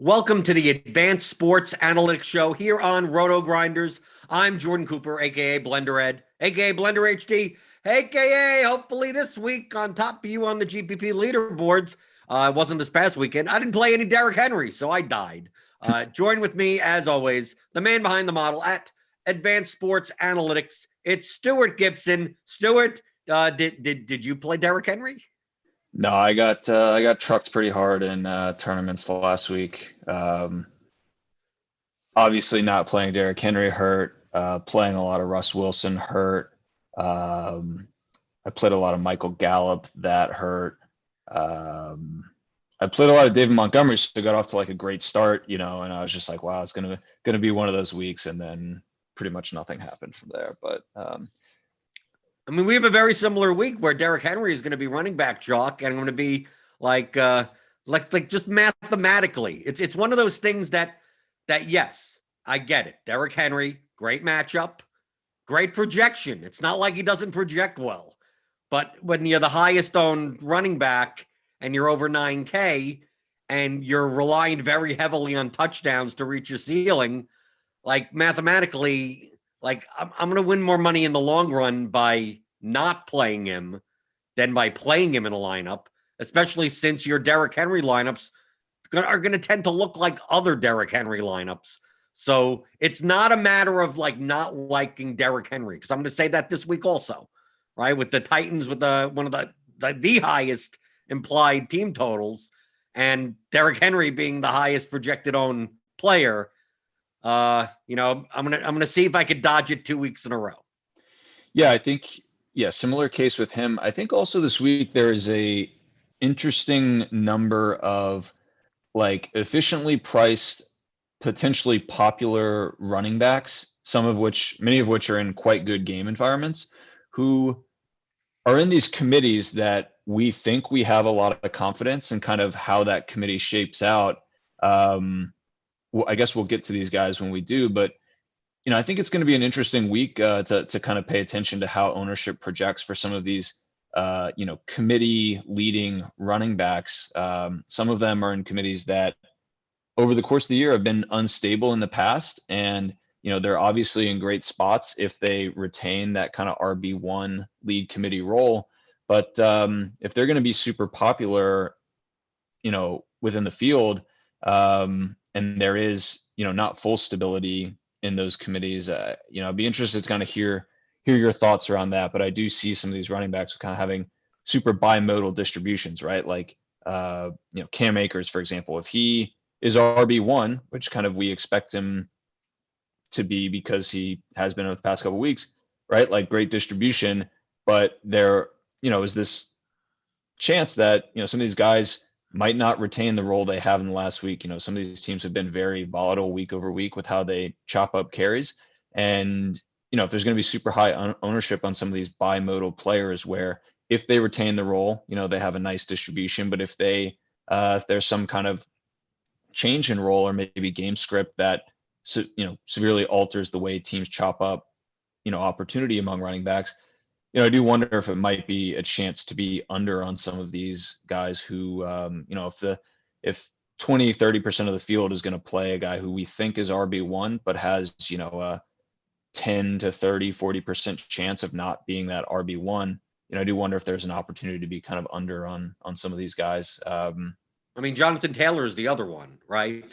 Welcome to the Advanced Sports Analytics Show here on RotoGrinders. I'm Jordan Cooper, aka Blender Ed, aka Blender HD, aka hopefully this week on top of you on the GPP leaderboards. It wasn't this past weekend. I didn't play any Derrick Henry, so I died. Join with me, as always, the man behind the model at Advanced Sports Analytics. It's Stewart Gibson. Stewart, did you play Derrick Henry? No, I got trucked pretty hard in tournaments last week. Obviously, not playing Derrick Henry hurt. Playing a lot of Russ Wilson hurt. I played a lot of Michael Gallup, that hurt. I played a lot of David Montgomery, so I got off to like a great start, and I was just like, wow, it's gonna be one of those weeks, and then pretty much nothing happened from there. But I mean, we have a very similar week where Derrick Henry is going to be running back chalk, and I'm going to be like just mathematically, it's one of those things that yes, I get it. Derrick Henry, great matchup, great projection. It's not like he doesn't project well, but when you're the highest owned running back and you're over 9K and you're relying very heavily on touchdowns to reach your ceiling, like mathematically. Like, I'm going to win more money in the long run by not playing him than by playing him in a lineup, especially since your Derrick Henry lineups are going to tend to look like other Derrick Henry lineups. So it's not a matter of like not liking Derrick Henry, because I'm going to say that this week also, right? With the Titans, with one of the highest implied team totals, and Derrick Henry being the highest projected owned player. I'm gonna see if I could dodge it 2 weeks in a row. Yeah, I think similar case with him. I think also this week there is a interesting number of like efficiently priced, potentially popular running backs, many of which are in quite good game environments, who are in these committees that we think we have a lot of confidence in kind of how that committee shapes out. Well, I guess we'll get to these guys when we do, but I think it's going to be an interesting week to kind of pay attention to how ownership projects for some of these, committee leading running backs. Some of them are in committees that over the course of the year have been unstable in the past, and they're obviously in great spots if they retain that kind of RB1 lead committee role. But if they're going to be super popular, within the field. And there is, not full stability in those committees. I'd be interested to kind of hear your thoughts around that. But I do see some of these running backs kind of having super bimodal distributions, right? Like, Cam Akers, for example, if he is RB1, which kind of we expect him to be because he has been over the past couple of weeks, right? Like great distribution, but there, is this chance that, some of these guys might not retain the role they have in the last week. Some of these teams have been very volatile week over week with how they chop up carries. And, if there's going to be super high ownership on some of these bimodal players where if they retain the role, they have a nice distribution. But if there's some kind of change in role or maybe game script that, severely alters the way teams chop up, opportunity among running backs, I do wonder if it might be a chance to be under on some of these guys who, if 20, 30% of the field is going to play a guy who we think is RB1, but has, a 10 to 30, 40% chance of not being that RB1. I do wonder if there's an opportunity to be kind of under on some of these guys. I mean, Jonathan Taylor is the other one, right?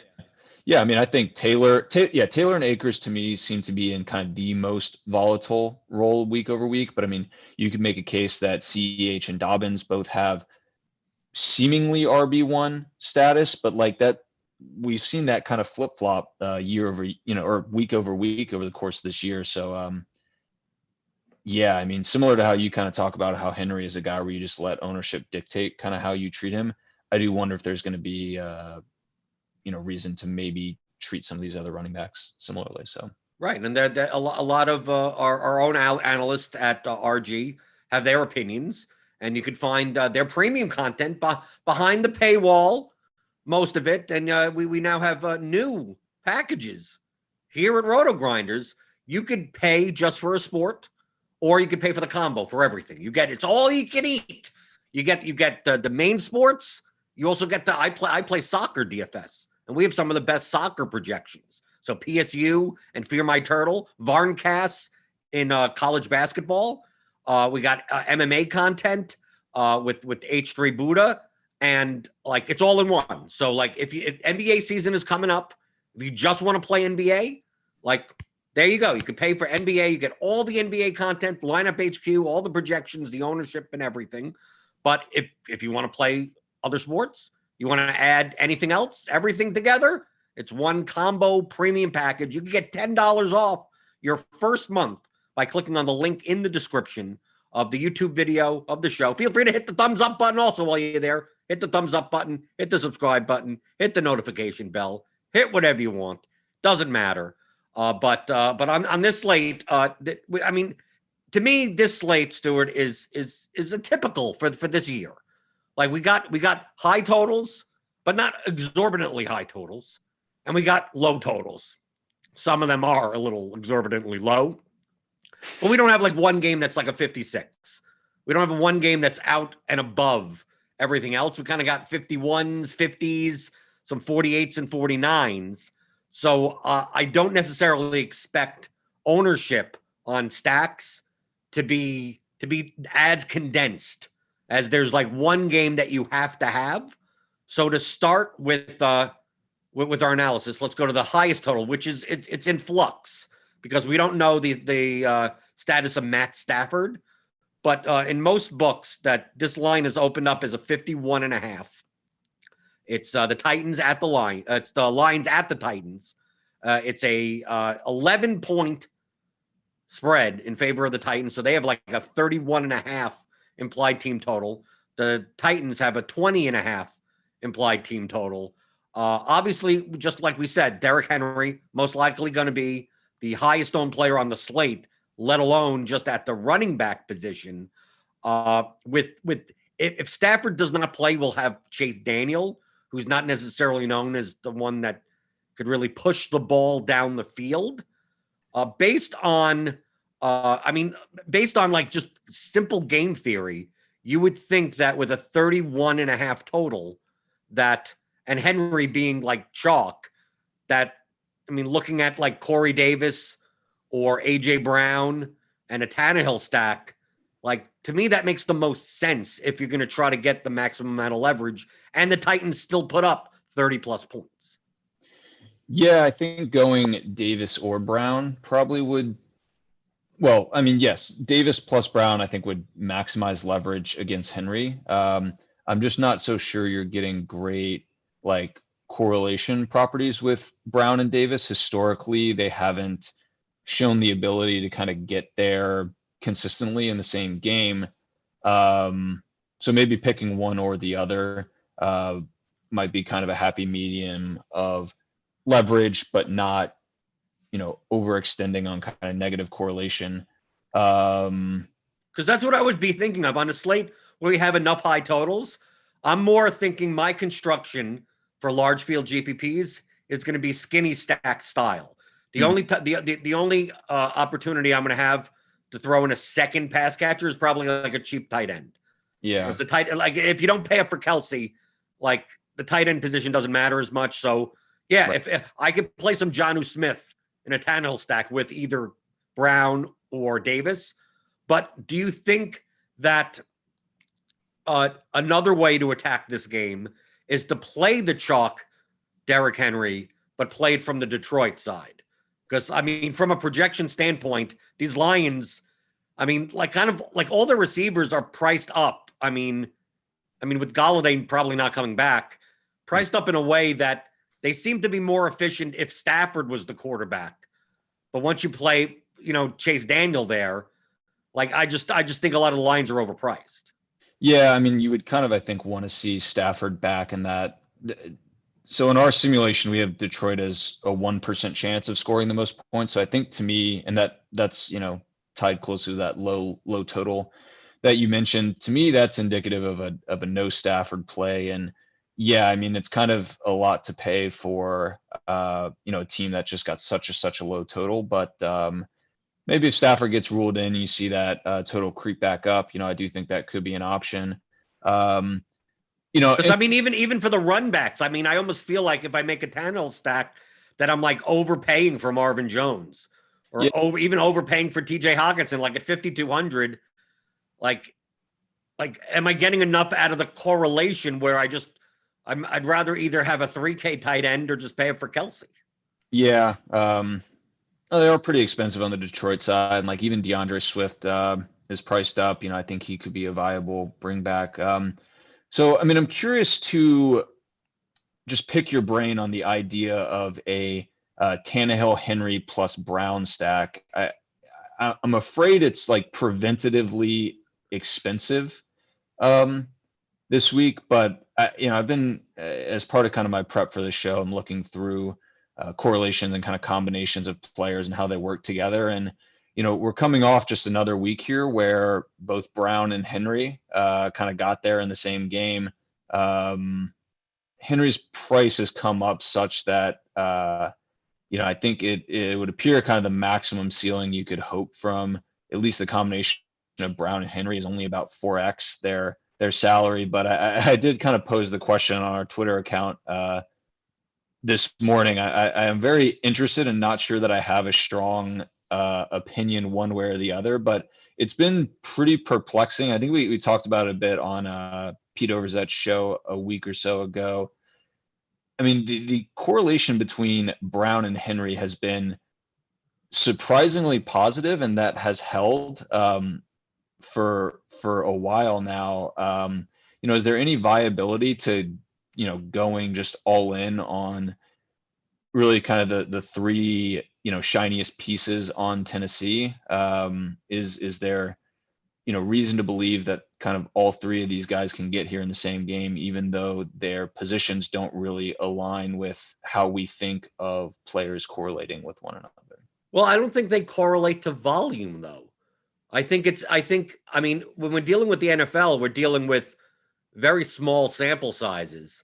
Yeah, I mean, I think Taylor and Akers to me seem to be in kind of the most volatile role week over week. But I mean, you could make a case that CEH and Dobbins both have seemingly RB1 status, but like that, we've seen that kind of flip flop year over, or week over week over the course of this year. So, yeah, I mean, similar to how you kind of talk about how Henry is a guy where you just let ownership dictate kind of how you treat him. I do wonder if there's going to be, reason to maybe treat some of these other running backs similarly. So right, and a lot of our own analysts at RG have their opinions, and you could find their premium content behind the paywall, most of it. And we now have new packages here at RotoGrinders. You could pay just for a sport, or you could pay for the combo for everything. It's all you can eat. You get the main sports. You also get I play soccer DFS. and we have some of the best soccer projections. So PSU and Fear My Turtle, Varncast in college basketball. We got MMA content with H3 Buddha, and like it's all in one. So like if NBA season is coming up, if you just want to play NBA, like there you go. You can pay for NBA. You get all the NBA content, lineup HQ, all the projections, the ownership, and everything. But if you want to play other sports, you want to add anything else, everything together, it's one combo premium package. You can get $10 off your first month by clicking on the link in the description of the YouTube video of the show. Feel free to hit the thumbs up button also while you're there. Hit the thumbs up button, hit the subscribe button, hit the notification bell, hit whatever you want. Doesn't matter. But on this slate, I mean, to me, this slate, Stewart, is a typical for this year. Like we got high totals, but not exorbitantly high totals, and we got low totals. Some of them are a little exorbitantly low, but we don't have like one game that's like a 56. We don't have one game that's out and above everything else. We kind of got 51s, 50s, some 48s and 49s. So I don't necessarily expect ownership on stacks to be as condensed as there's like one game that you have to have. So to start with our analysis, let's go to the highest total, which is it's in flux because we don't know the status of Matt Stafford. But in most books, that this line is opened up as a 51.5. It's the Titans at the line. It's the Lions at the Titans. It's a 11-point spread in favor of the Titans. So they have like a 31.5 implied team total. The Titans have a 20.5 implied team total. Obviously, just like we said, Derrick Henry most likely going to be the highest owned player on the slate, let alone just at the running back position. If Stafford does not play, we'll have Chase Daniel, who's not necessarily known as the one that could really push the ball down the field. Based on like just simple game theory, you would think that with a 31.5 total, that and Henry being like chalk, that looking at like Corey Davis or AJ Brown and a Tannehill stack, like to me that makes the most sense if you're going to try to get the maximum amount of leverage, and the Titans still put up 30 plus points. Yeah, I think going Davis or Brown probably would. Well, I mean, yes, Davis plus Brown, I think would maximize leverage against Henry. I'm just not so sure you're getting great like correlation properties with Brown and Davis. Historically, they haven't shown the ability to kind of get there consistently in the same game. So maybe picking one or the other might be kind of a happy medium of leverage, but not, overextending on kind of negative correlation. Because that's what I would be thinking of on a slate where we have enough high totals. I'm more thinking my construction for large field GPPs is going to be skinny stack style. The only opportunity I'm going to have to throw in a second pass catcher is probably like a cheap tight end. Yeah. Because the tight, like if you don't pay up for Kelsey, like the tight end position doesn't matter as much. So yeah, Right. if I could play some Jonnu Smith in a Tannehill stack with either Brown or Davis. But do you think that another way to attack this game is to play the chalk Derrick Henry, but play it from the Detroit side? Because from a projection standpoint, these Lions, kind of like all the receivers are priced up. With Golladay probably not coming back, priced up in a way that they seem to be more efficient if Stafford was the quarterback. But once you play, Chase Daniel there, like I just think a lot of the lines are overpriced. Yeah, you would kind of, I think, want to see Stafford back in that. So in our simulation, we have Detroit as a 1% chance of scoring the most points. So I think to me, and that's tied closely to that low total that you mentioned. To me, that's indicative of a no Stafford play. And yeah, it's kind of a lot to pay for a team that just got such a low total. But maybe if Stafford gets ruled in, you see that total creep back up. I do think that could be an option. Because I mean, even for the run backs, I mean, I almost feel like if I make a Tannehill stack, that I'm like overpaying for Marvin Jones, yeah, or even overpaying for TJ Hawkinson, like at 5,200. Like, am I getting enough out of the correlation where I'd rather either have a 3K tight end or just pay up for Kelsey. yeah. They are pretty expensive on the Detroit side, and like even DeAndre Swift is priced up. I think he could be a viable bring back. So I mean, I'm curious to just pick your brain on the idea of a Tannehill, Henry plus Brown stack. I'm afraid it's like preventatively expensive this week, but I've been as part of kind of my prep for the show, I'm looking through correlations and kind of combinations of players and how they work together. And we're coming off just another week here where both Brown and Henry kind of got there in the same game. Henry's price has come up such that I think it would appear kind of the maximum ceiling you could hope from at least the combination of Brown and Henry is only about 4x their salary. But I did kind of pose the question on our Twitter account this morning. I am very interested and not sure that I have a strong opinion one way or the other, but it's been pretty perplexing. I think we talked about it a bit on Pete Overzet's show a week or so ago. I mean, the correlation between Brown and Henry has been surprisingly positive, and that has held for a while now. Is there any viability to going just all in on really kind of the three shiniest pieces on Tennessee? Is there reason to believe that kind of all three of these guys can get here in the same game, even though their positions don't really align with how we think of players correlating with one another? Well, I don't think they correlate to volume, though. I mean, when we're dealing with the NFL, we're dealing with very small sample sizes.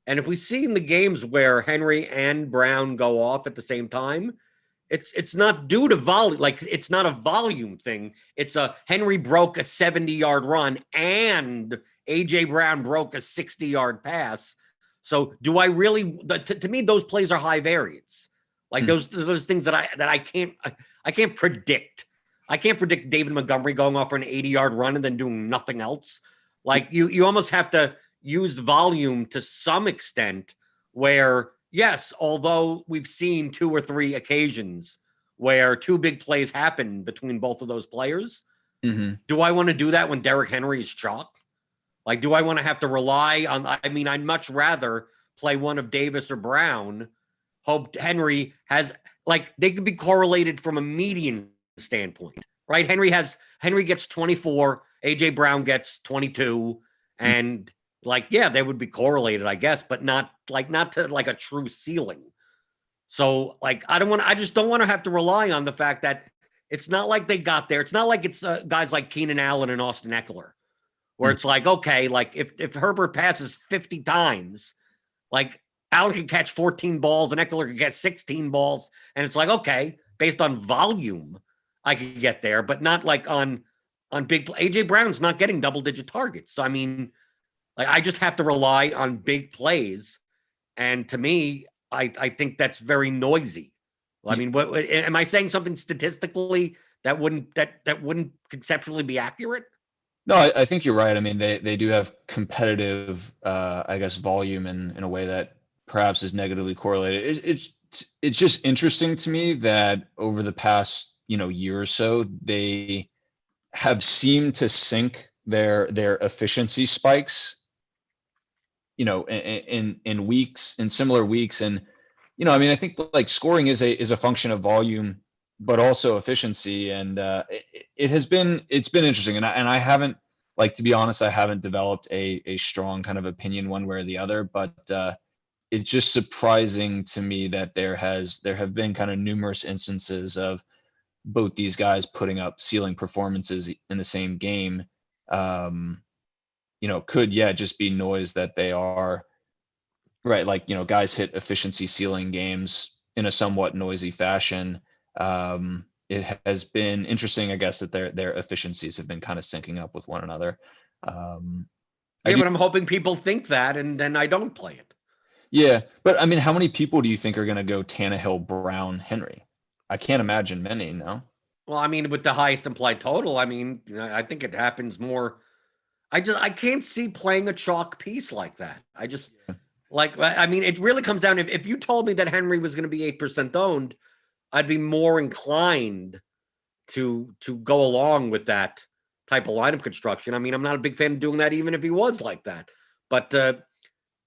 And if we see in the games where Henry and Brown go off at the same time, it's not due to volume. Like, it's not a volume thing. It's a Henry broke a 70-yard run and AJ Brown broke a 60-yard pass. So do I really, to me, those plays are high variance. Like those things that I can't predict. I can't predict David Montgomery going off for an 80-yard run and then doing nothing else. Like you almost have to use volume to some extent where, yes, although we've seen 2 or 3 occasions where 2 big plays happen between both of those players, do I want to do that when Derrick Henry is chalk? Like, do I want to have to rely on, I mean, I'd much rather play one of Davis or Brown, hope Henry has, like, they could be correlated from a median standpoint, right? Henry gets 24, AJ Brown gets 22, and like, yeah, they would be correlated, I guess, but not to like a true ceiling. So like, I just don't want to have to rely on the fact that it's not like they got there. It's not like it's guys like Keenan Allen and Austin Eckler, where it's like, okay, like if Herbert passes 50 times, like Allen can catch 14 balls and Eckler can catch 16 balls. And it's like, okay, based on volume, I could get there, but not like on big. AJ Brown's not getting double-digit targets. So I mean, like, I just have to rely on big plays, and to me, I think that's very noisy. I mean, what am I saying something statistically that wouldn't conceptually be accurate? No, I think you're right. I mean, they do have competitive, I guess, volume in a way that perhaps is negatively correlated. It's just interesting to me that over the past year or so, they have seemed to sync their efficiency spikes in weeks, in similar weeks. And I mean, I think like scoring is a function of volume, but also efficiency. And it's been interesting. And I haven't, like, to be honest, I haven't developed a strong kind of opinion one way or the other, but it's just surprising to me that there have been kind of numerous instances of both these guys putting up ceiling performances in the same game. Could just be noise that they are right. Like, guys hit efficiency ceiling games in a somewhat noisy fashion. It has been interesting, I guess, that their efficiencies have been kind of syncing up with one another. Yeah, but I'm hoping people think that, and then I don't play it. Yeah, but I mean, how many people do you think are going to go Tannehill, Brown, Henry? I can't imagine many. No. Well, I mean, with the highest implied total, I mean, I think it happens more. I can't see playing a chalk piece like that. I just like I mean, it really comes down if you told me that Henry was going to be 8% owned, I'd be more inclined to go along with that type of lineup construction. I mean, I'm not a big fan of doing that, even if he was like that. But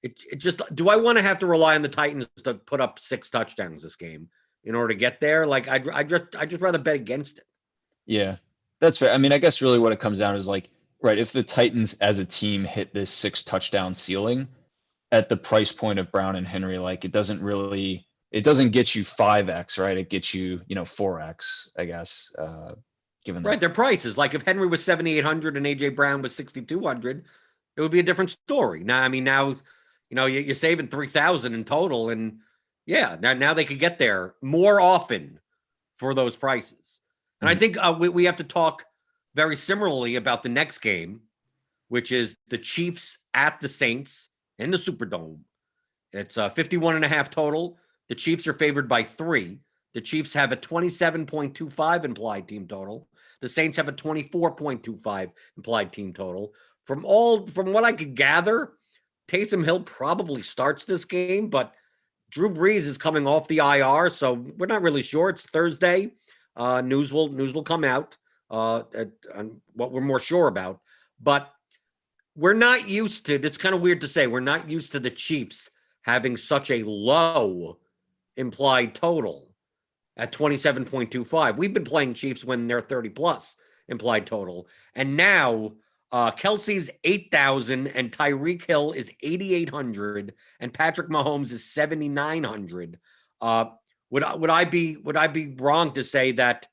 it just do I want to have to rely on the Titans to put up 6 touchdowns this game in order to get there? Like I just rather bet against it. Yeah, that's fair. I mean, I guess really what it comes down is like, right, if the Titans as a team hit this 6 touchdown ceiling at the price point of Brown and Henry, like it doesn't get you 5x, right? It gets you, 4x, I guess. Given that. Right, their prices. Like if Henry was 7,800 and AJ Brown was 6,200, it would be a different story. Now, I mean, now, you're saving 3,000 in total, and yeah, now they could get there more often for those prices. And I think we have to talk very similarly about the next game, which is the Chiefs at the Saints in the Superdome. It's 51.5 total. The Chiefs are favored by 3. The Chiefs have a 27.25 implied team total. The Saints have a 24.25 implied team total. From what I could gather, Taysom Hill probably starts this game, but Drew Brees is coming off the IR, so we're not really sure. It's Thursday. News will come out on what we're more sure about. But we're not used to, it's kind of weird to say, we're not used to the Chiefs having such a low implied total at 27.25. We've been playing Chiefs when they're 30 plus implied total. And now Kelsey's 8,000 and Tyreek Hill is 8,800 and Patrick Mahomes is 7,900. Would I be wrong to say that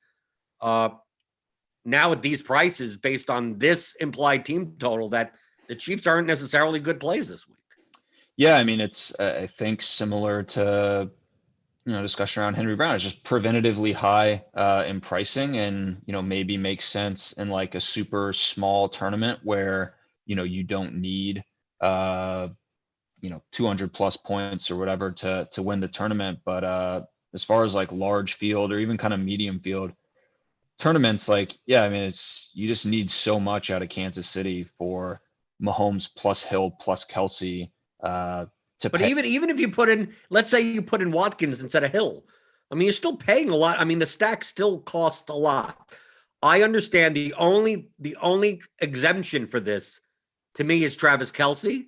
now at these prices, based on this implied team total, that the Chiefs aren't necessarily good plays this week? Yeah, I mean, it's I think similar to discussion around Henry Brown. It's just preventatively high in pricing, and maybe makes sense in like a super small tournament where you don't need 200 plus points or whatever to win the tournament. But as far as like large field or even kind of medium field tournaments, like I mean, you just need so much out of Kansas City for Mahomes plus Hill plus Kelsey. But even if you put in, let's say you put in Watkins instead of Hill, I mean, you're still paying a lot. I mean, the stack still costs a lot. I understand the only exemption for this to me is Travis Kelsey,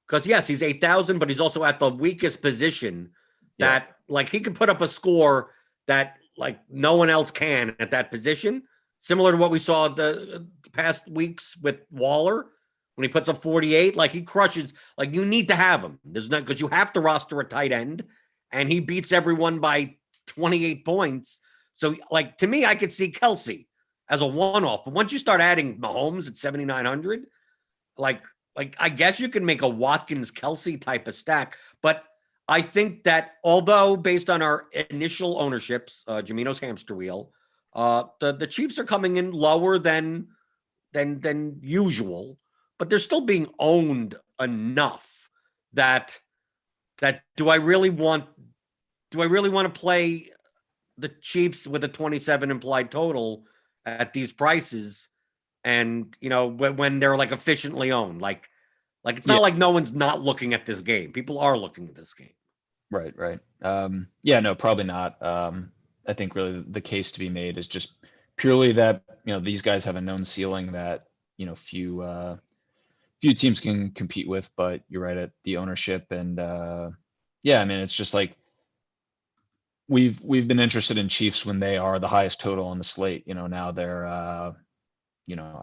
because yes, he's 8,000, but he's also at the weakest position that like he can put up a score that like no one else can at that position, similar to what we saw the past weeks with Waller. When he puts up 48, like he crushes, like you need to have him. There's not, because you have to roster a tight end, and he beats everyone by 28 points. So, like, to me, I could see Kelsey as a one-off. But once you start adding Mahomes at 7,900, like I guess you can make a Watkins Kelsey type of stack. But I think that although based on our initial ownerships, Jamino's hamster wheel, the Chiefs are coming in lower than usual, but they're still being owned enough that do I really want to play the Chiefs with a 27 implied total at these prices, and when they're like efficiently owned, like it's not like no one's not looking at this game. People are looking at this game. Right. Yeah, no, probably not. I think really the case to be made is just purely that these guys have a known ceiling that few teams can compete with. But you're right at the ownership, and I mean, it's just like we've been interested in Chiefs when they are the highest total on the slate. Now they're I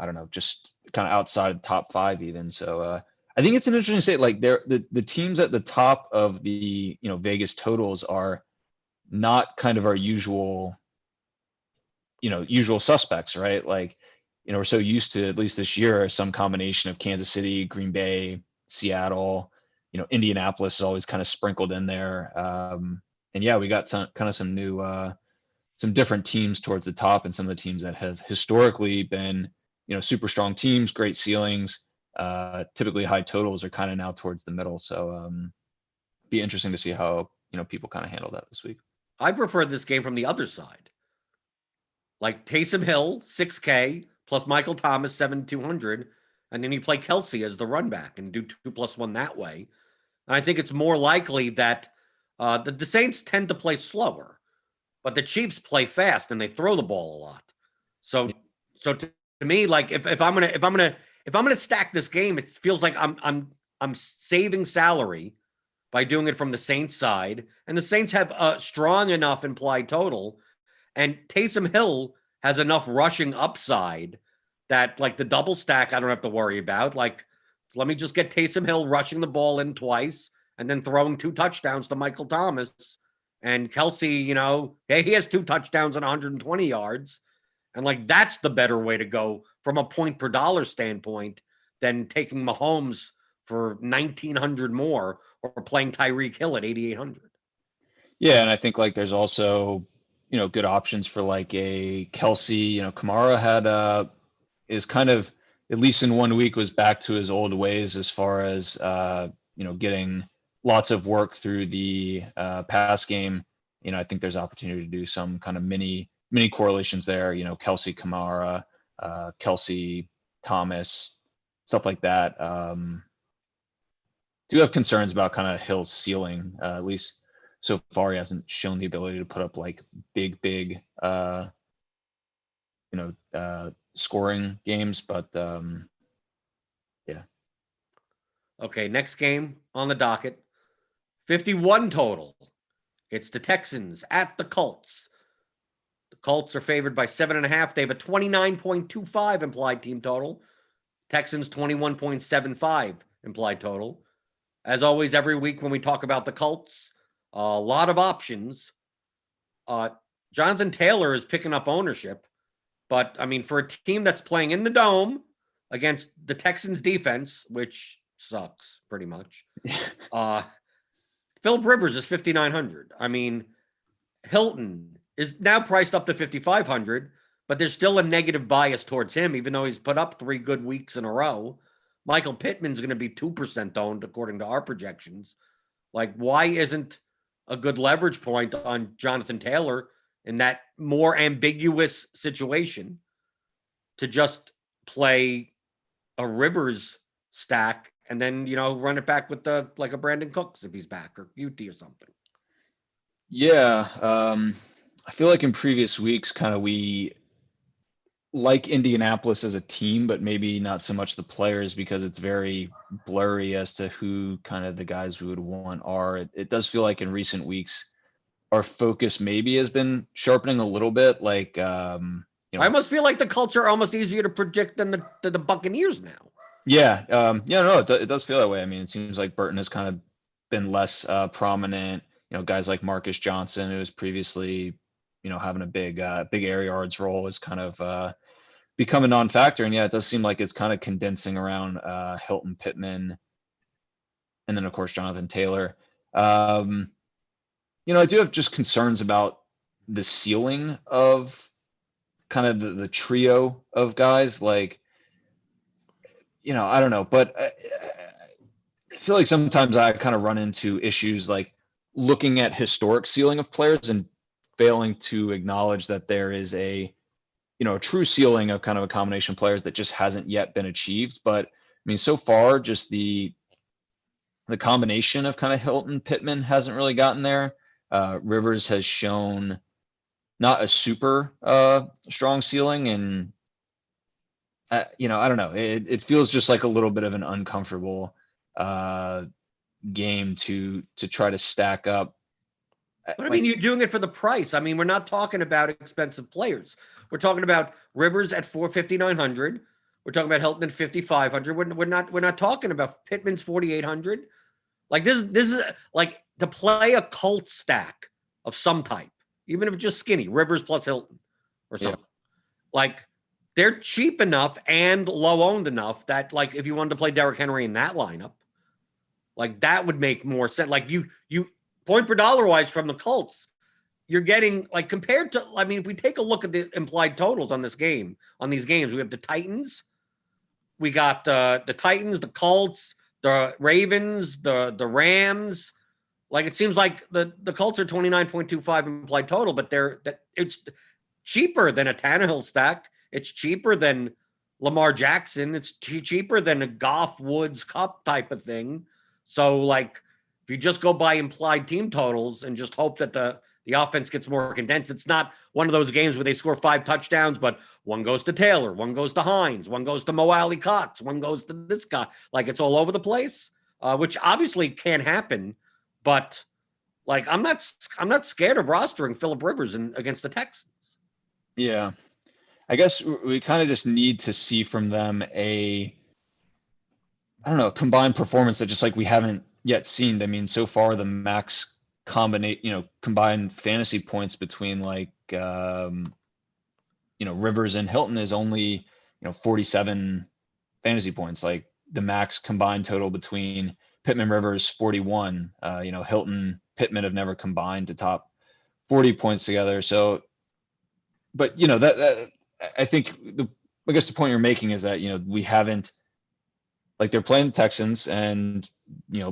don't know, just kind of outside the top 5 even. So I think it's an interesting state. Like the teams at the top of the Vegas totals are not kind of our usual suspects, right? Like we're so used to, at least this year, some combination of Kansas City, Green Bay, Seattle, Indianapolis is always kind of sprinkled in there. And we got some new, some different teams towards the top, and some of the teams that have historically been, super strong teams, great ceilings. typically high totals are kind of now towards the middle. So be interesting to see how, people kind of handle that this week. I prefer this game from the other side. Like Taysom Hill, 6K, plus Michael Thomas, 7,200. And then you play Kelsey as the run back and do 2+1 that way. And I think it's more likely that the Saints tend to play slower, but the Chiefs play fast and they throw the ball a lot. So to me, like if I'm gonna stack this game, it feels like I'm saving salary by doing it from the Saints side, and the Saints have a strong enough implied total, and Taysom Hill has enough rushing upside that like the double stack I don't have to worry about. Like, let me just get Taysom Hill rushing the ball in twice and then throwing 2 touchdowns to Michael Thomas. And Kelsey, hey, he has 2 touchdowns and 120 yards. And like, that's the better way to go from a point per dollar standpoint than taking Mahomes for 1,900 more or playing Tyreek Hill at 8,800. Yeah, and I think like there's also, good options for like a Kelsey. Kamara had is kind of, at least in 1 week, was back to his old ways as far as getting lots of work through the pass game. I think there's opportunity to do some kind of mini correlations there. Kelsey Kamara, Kelsey Thomas, stuff like that. Do have concerns about kind of Hill's ceiling. At least so far, he hasn't shown the ability to put up like big scoring games, but yeah. Okay, next game on the docket, 51 total. It's the Texans at the Colts. The Colts are favored by 7.5. They have a 29.25 implied team total. Texans 21.75 implied total. As always, every week when we talk about the Colts, a lot of options. Jonathan Taylor is picking up ownership. But, I mean, for a team that's playing in the Dome against the Texans defense, which sucks pretty much, Philip Rivers is 5,900. I mean, Hilton is now priced up to 5,500, but there's still a negative bias towards him, even though he's put up 3 good weeks in a row. Michael Pittman's going to be 2% owned, according to our projections. Like, why isn't a good leverage point on Jonathan Taylor in that more ambiguous situation to just play a Rivers stack and then, run it back with a Brandon Cooks if he's back, or UT or something? Yeah. I feel like in previous weeks, kind of we like Indianapolis as a team, but maybe not so much the players, because it's very blurry as to who kind of the guys we would want are. It does feel like in recent weeks, our focus maybe has been sharpening a little bit. Like, I almost feel like the Colts are almost easier to predict than the Buccaneers now. Yeah. No, it does feel that way. I mean, it seems like Burton has kind of been less prominent. Guys like Marcus Johnson, who was previously, having a big air yards role, is kind of become a non-factor. And yeah, it does seem like it's kind of condensing around Hilton, Pittman, and then of course Jonathan Taylor. I do have just concerns about the ceiling of kind of the trio of guys. Like, I don't know, but I feel like sometimes I kind of run into issues like looking at historic ceiling of players and failing to acknowledge that there is a true ceiling of kind of a combination of players that just hasn't yet been achieved. But I mean, so far, just the combination of kind of Hilton, Pittman hasn't really gotten there. Rivers has shown not a super strong ceiling, and I don't know. It feels just like a little bit of an uncomfortable game to try to stack up. But I mean, you're doing it for the price. I mean, we're not talking about expensive players. We're talking about Rivers at 5,900. We're talking about Hilton at 5,500. We're not talking about Pittman's 4,800. Like this is like to play a cult stack of some type, even if it's just skinny, Rivers plus Hilton or something. Yeah. Like they're cheap enough and low owned enough that like if you wanted to play Derrick Henry in that lineup, like that would make more sense. Like you point per dollar wise from the Colts, you're getting like compared to, I mean, if we take a look at the implied totals on this game, on these games, we have the Titans we got the Titans, the Colts, the Ravens, the Rams. Like it seems like the Colts are 29.25 implied total, but it's cheaper than a Tannehill stack. It's cheaper than Lamar Jackson. It's cheaper than a Goff Woods Cup type of thing. So like if you just go by implied team totals and just hope that the offense gets more condensed, it's not one of those games where they score 5 touchdowns, but one goes to Taylor, one goes to Hines, one goes to Mo Alley Cox, one goes to this guy. Like it's all over the place, which obviously can't happen. But like I'm not scared of rostering Phillip Rivers against the Texans. Yeah. I guess we kind of just need to see from them a combined performance that just like we haven't yet seen. I mean, so far the max combined fantasy points between like Rivers and Hilton is only 47 fantasy points. Like the max combined total between Pittman Rivers 41. Hilton Pittman have never combined to top 40 points together. So, but that I think I guess the point you're making is that we haven't, like, they're playing the Texans, and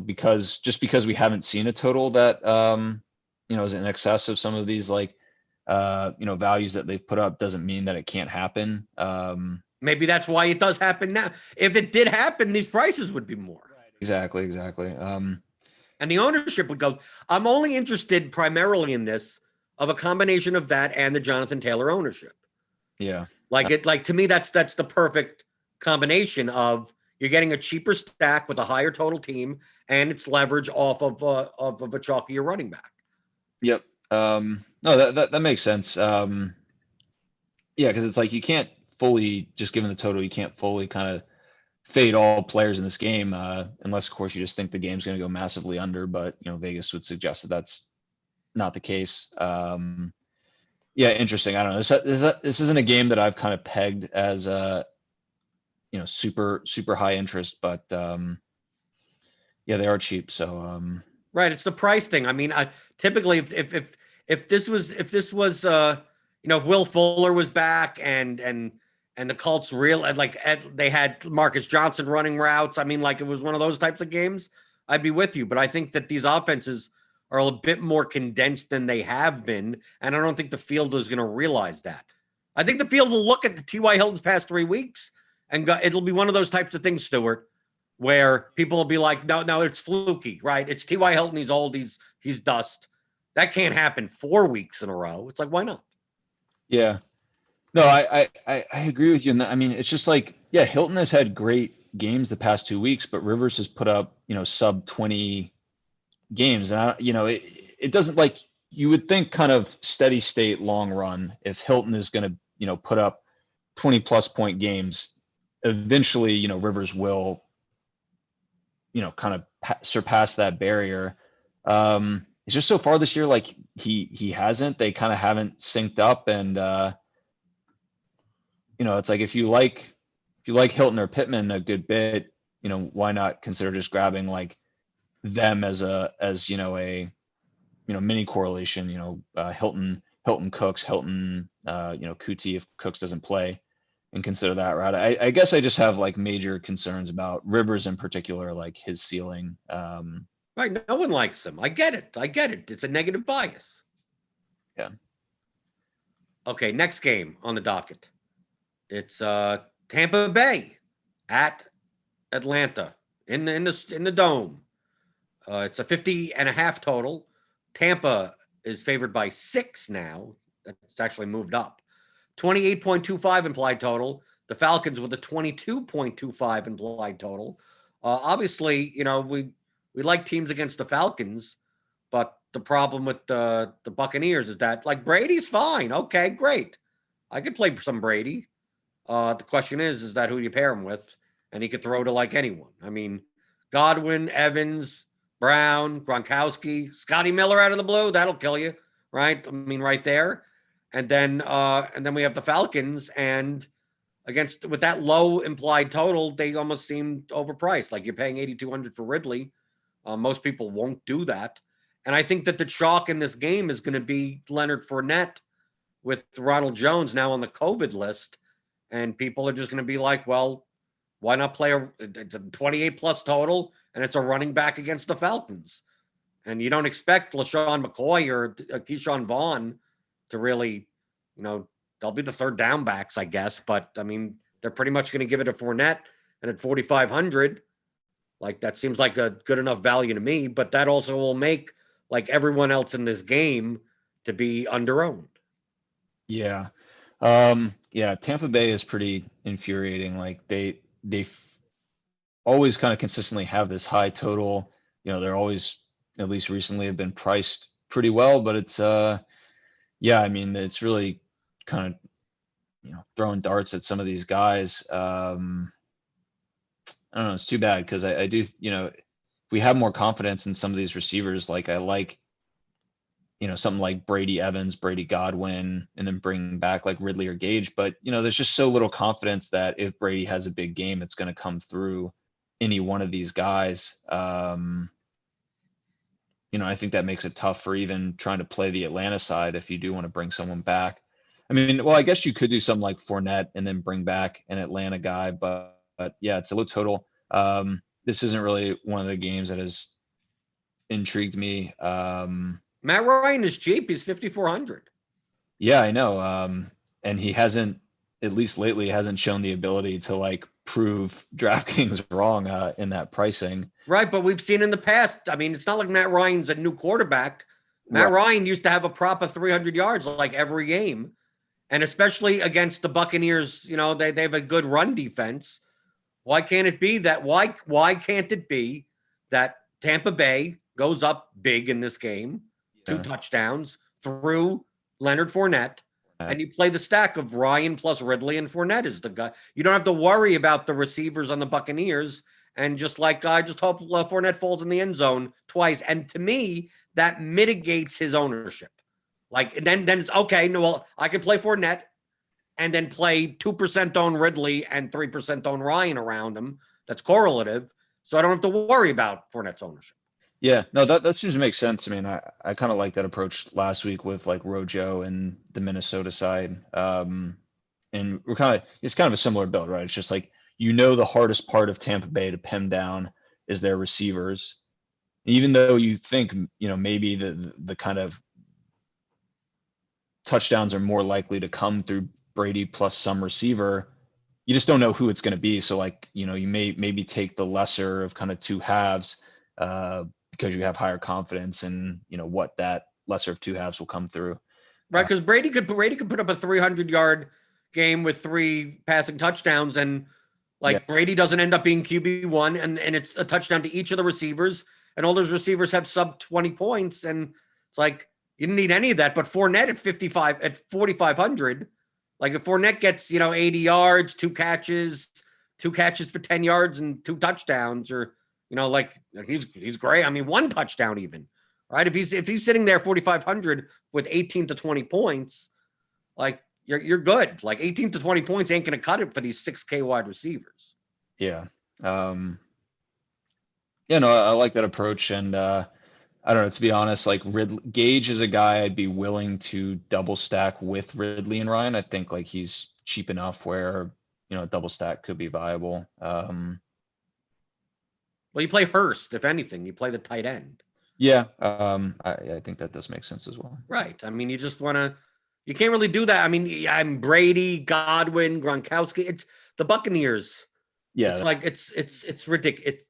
because we haven't seen a total that is in excess of some of these like values that they've put up, doesn't mean that it can't happen. Maybe that's why it does happen now. If it did happen, these prices would be more. Exactly. And the ownership would go. I'm only interested primarily in this of a combination of that and the Jonathan Taylor ownership. Yeah. Like to me, that's the perfect combination of you're getting a cheaper stack with a higher total team, and it's leverage off of a chalkier running back. Yep. No, that makes sense. Yeah, because it's like you can't fully, just given the total, you can't fully kind of fade all players in this game, unless of course you just think the game's going to go massively under. But Vegas would suggest that that's not the case. Yeah, interesting. I don't know. This isn't a game that I've kind of pegged as super high interest, but yeah, they are cheap. So right, it's the price thing. I mean, typically if this was if Will Fuller was back and the Colts they had Marcus Johnson running routes. I mean, like it was one of those types of games, I'd be with you. But I think that these offenses are a bit more condensed than they have been, and I don't think the field is going to realize that. I think the field will look at the T.Y. Hilton's past 3 weeks and it'll be one of those types of things, Stewart, where people will be like, no, it's fluky, right? It's T.Y. Hilton. He's old. He's dust. That can't happen 4 weeks in a row. It's like, why not? Yeah. No, I agree with you. And I mean, it's just like, yeah, Hilton has had great games the past 2 weeks, but Rivers has put up, sub 20 games. And it doesn't, like, you would think kind of steady state long run, if Hilton is going to, put up 20 plus point games, eventually, Rivers will, kind of surpass that barrier. It's just so far this year, like he hasn't. They kind of haven't synced up, and it's like if you like Hilton or Pittman a good bit, why not consider just grabbing like them as a mini correlation. Hilton Cooks, Hilton Kuti if Cooks doesn't play, and consider that route. I guess I just have like major concerns about Rivers in particular, like his ceiling. Right. No one likes him. I get it. It's a negative bias. Yeah. Okay. Next game on the docket. It's Tampa Bay at Atlanta in the dome. It's a 50.5 total. Tampa is favored by 6 now. It's actually moved up. 28.25 implied total. The Falcons with a 22.25 implied total. Obviously, we like teams against the Falcons, but the problem with the Buccaneers is that, like, Brady's fine. Okay, great. I could play some Brady. The question is that who you pair him with? And he could throw to like anyone. I mean, Godwin, Evans, Brown, Gronkowski, Scotty Miller out of the blue, that'll kill you, right? I mean, right there. And then we have the Falcons, and with that low implied total, they almost seem overpriced. Like you're paying $8,200 for Ridley. Most people won't do that. And I think that the chalk in this game is going to be Leonard Fournette with Ronald Jones now on the COVID list. And people are just going to be like, well, Why not play it's a 28 plus total, and it's a running back against the Falcons. And you don't expect LaShawn McCoy or Keyshawn Vaughn to really, they'll be the third down backs, I guess. But I mean, they're pretty much going to give it to Fournette, and at 4,500, like that seems like a good enough value to me. But that also will make like everyone else in this game to be under-owned. Yeah. Yeah, Tampa Bay is pretty infuriating. Like they always kind of consistently have this high total. They're always, at least recently, have been priced pretty well, but it's yeah, I mean, it's really kind of throwing darts at some of these guys. I don't know, it's too bad because I do, if we have more confidence in some of these receivers, like I like something like Brady Evans, Brady Godwin, and then bring back like Ridley or Gage. But, there's just so little confidence that if Brady has a big game, it's going to come through any one of these guys. I think that makes it tough for even trying to play the Atlanta side if you do want to bring someone back. I mean, well, I guess you could do something like Fournette and then bring back an Atlanta guy, but yeah, it's a low total. This isn't really one of the games that has intrigued me. Matt Ryan is cheap. He's 5,400. Yeah, I know. And he hasn't, at least lately, hasn't shown the ability to like prove DraftKings wrong in that pricing. Right, but we've seen in the past. I mean, it's not like Matt Ryan's a new quarterback. Matt Ryan used to have a prop of 300 yards like every game, and especially against the Buccaneers. They have a good run defense. Why can't it be that? Why can't it be that Tampa Bay goes up big in this game, 2 touchdowns through Leonard Fournette, and you play the stack of Ryan plus Ridley and Fournette is the guy. You don't have to worry about the receivers on the Buccaneers. And just like I just hope Fournette falls in the end zone twice. And to me, that mitigates his ownership. Like then it's okay. No, well, I can play Fournette and then play 2% own Ridley and 3% own Ryan around him. That's correlative. So I don't have to worry about Fournette's ownership. Yeah, no, that seems to make sense. I mean, I kind of like that approach last week with like Rojo and the Minnesota side. And it's kind of a similar build, right? It's just like, the hardest part of Tampa Bay to pin down is their receivers. Even though you think, maybe the kind of touchdowns are more likely to come through Brady plus some receiver, you just don't know who it's going to be. So like, you may maybe take the lesser of kind of two halves because you have higher confidence in, what that lesser of two halves will come through. Right, because Brady could put up a 300-yard game with 3 passing touchdowns, and Brady doesn't end up being QB1, and it's a touchdown to each of the receivers, and all those receivers have sub 20 points, and it's like you didn't need any of that. But Fournette at 4,500, like if Fournette gets 80 yards, 2 catches for 10 yards and 2 touchdowns, or he's great. I mean, 1 touchdown even, right? If he's sitting there 4,500 with 18 to 20 points, like. You're good. Like 18 to 20 points ain't going to cut it for these 6K wide receivers. Yeah. No, I like that approach. And I don't know, to be honest, like Gage is a guy I'd be willing to double stack with Ridley and Ryan. I think like he's cheap enough where, a double stack could be viable. Well, you play Hurst, if anything, you play the tight end. Yeah. I think that does make sense as well. Right. I mean, you just want to. You can't really do that. I mean, I'm Brady, Godwin, Gronkowski. It's the Buccaneers. Yeah, it's like it's ridiculous.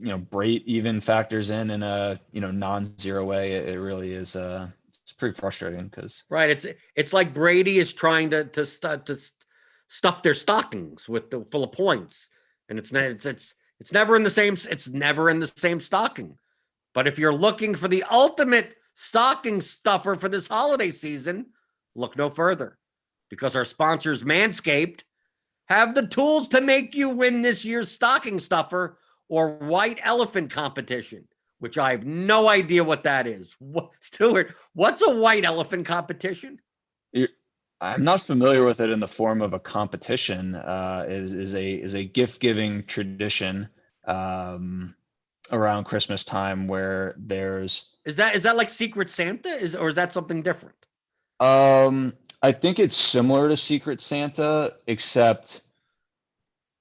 Brate even factors in a non-zero way. It really is. It's pretty frustrating because right. It's like Brady is trying to stuff their stockings full of points, and it's never in the same. It's never in the same stocking. But if you're looking for the ultimate stocking stuffer for this holiday season, look no further, because our sponsors, Manscaped, have the tools to make you win this year's stocking stuffer or white elephant competition, which I have no idea what that is. Stewart, what's a white elephant competition? I'm not familiar with it in the form of a competition. It is a gift giving tradition around Christmas time where there's. Is that like Secret Santa? Or is that something different? I think it's similar to Secret Santa, except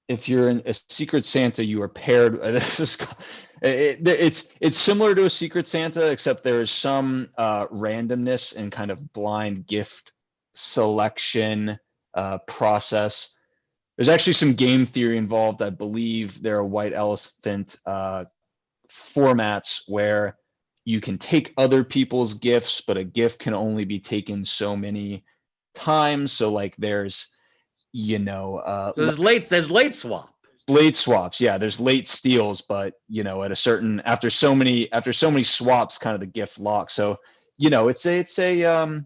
if you're in a Secret Santa, you are paired. This is it's similar to a Secret Santa, except there is some randomness and kind of blind gift selection process. There's actually some game theory involved. I believe there are white elephant formats where you can take other people's gifts, but a gift can only be taken so many times. So like there's, So there's late swap. late swaps. Yeah, there's late steals, but at a certain after so many swaps, kind of the gift lock. So it's a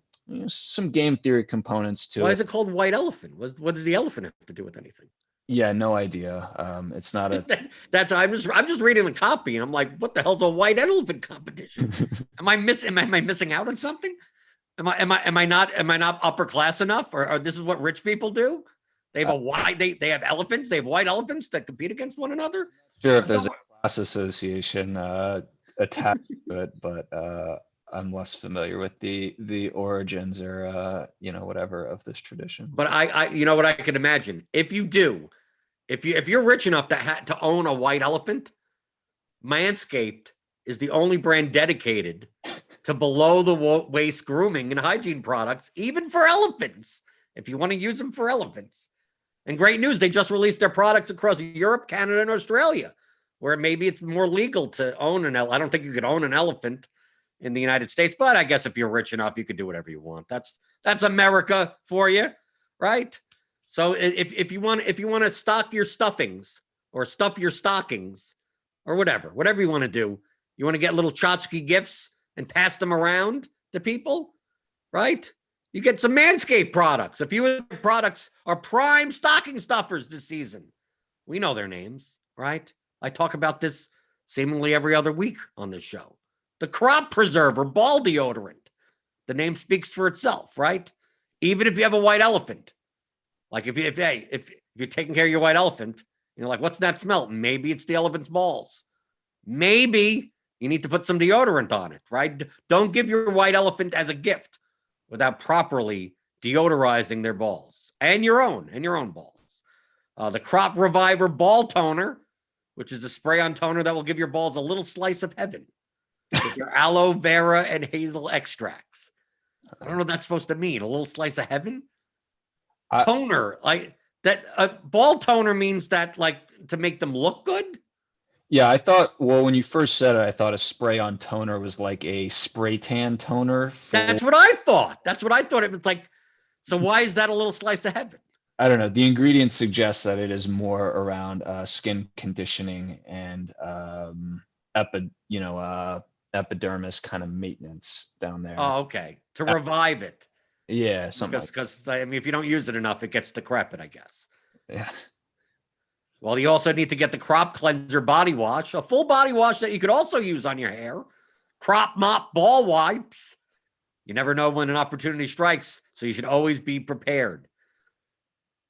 some game theory components to Why it. is it called white elephant? What does the elephant have to do with anything? Yeah, no idea. It's not a. That's I'm just reading the copy and I'm like, what the hell's a white elephant competition? Am I missing out on something? Am I not upper class enough? Or this is what rich people do? They have they have elephants. They have white elephants that compete against one another. Sure, if there's a class association attached to it, but I'm less familiar with the origins or whatever of this tradition. But I what I can imagine if you're rich enough to own a white elephant, Manscaped is the only brand dedicated to below the waist grooming and hygiene products, even for elephants. If you want to use them for elephants. And great news, they just released their products across Europe, Canada, and Australia, where maybe it's more legal to own an elephant. I don't think you could own an elephant in the United States, but I guess if you're rich enough, you could do whatever you want. That's America for you, right? So if you want to stock your stuffings or stuff your stockings or whatever you want to do, you want to get little tchotchke gifts and pass them around to people, right? You get some Manscaped products. A few of the products are prime stocking stuffers this season. We know their names, right? I talk about this seemingly every other week on this show. The Crop Preserver Ball Deodorant. The name speaks for itself, right? Even if you have a white elephant. Like if you're taking care of your white elephant, you're like, what's that smell? Maybe it's the elephant's balls. Maybe you need to put some deodorant on it, right? Don't give your white elephant as a gift without properly deodorizing their balls and your own balls. The Crop Reviver Ball Toner, which is a spray-on toner that will give your balls a little slice of heaven with your aloe vera and hazel extracts. I don't know what that's supposed to mean. A little slice of heaven? Toner, like that. Ball toner means that, like, to make them look good. Yeah, I thought. Well, when you first said it, I thought a spray-on toner was like a spray tan toner. That's what I thought. It was like. So why is that a little slice of heaven? I don't know. The ingredients suggest that it is more around skin conditioning and epidermis kind of maintenance down there. Oh, okay. To revive it. Yeah, something. Because I mean, if you don't use it enough, it gets decrepit, I guess. Yeah. Well, you also need to get the Crop Cleanser Body Wash, a full body wash that you could also use on your hair. Crop Mop Ball Wipes. You never know when an opportunity strikes, so you should always be prepared.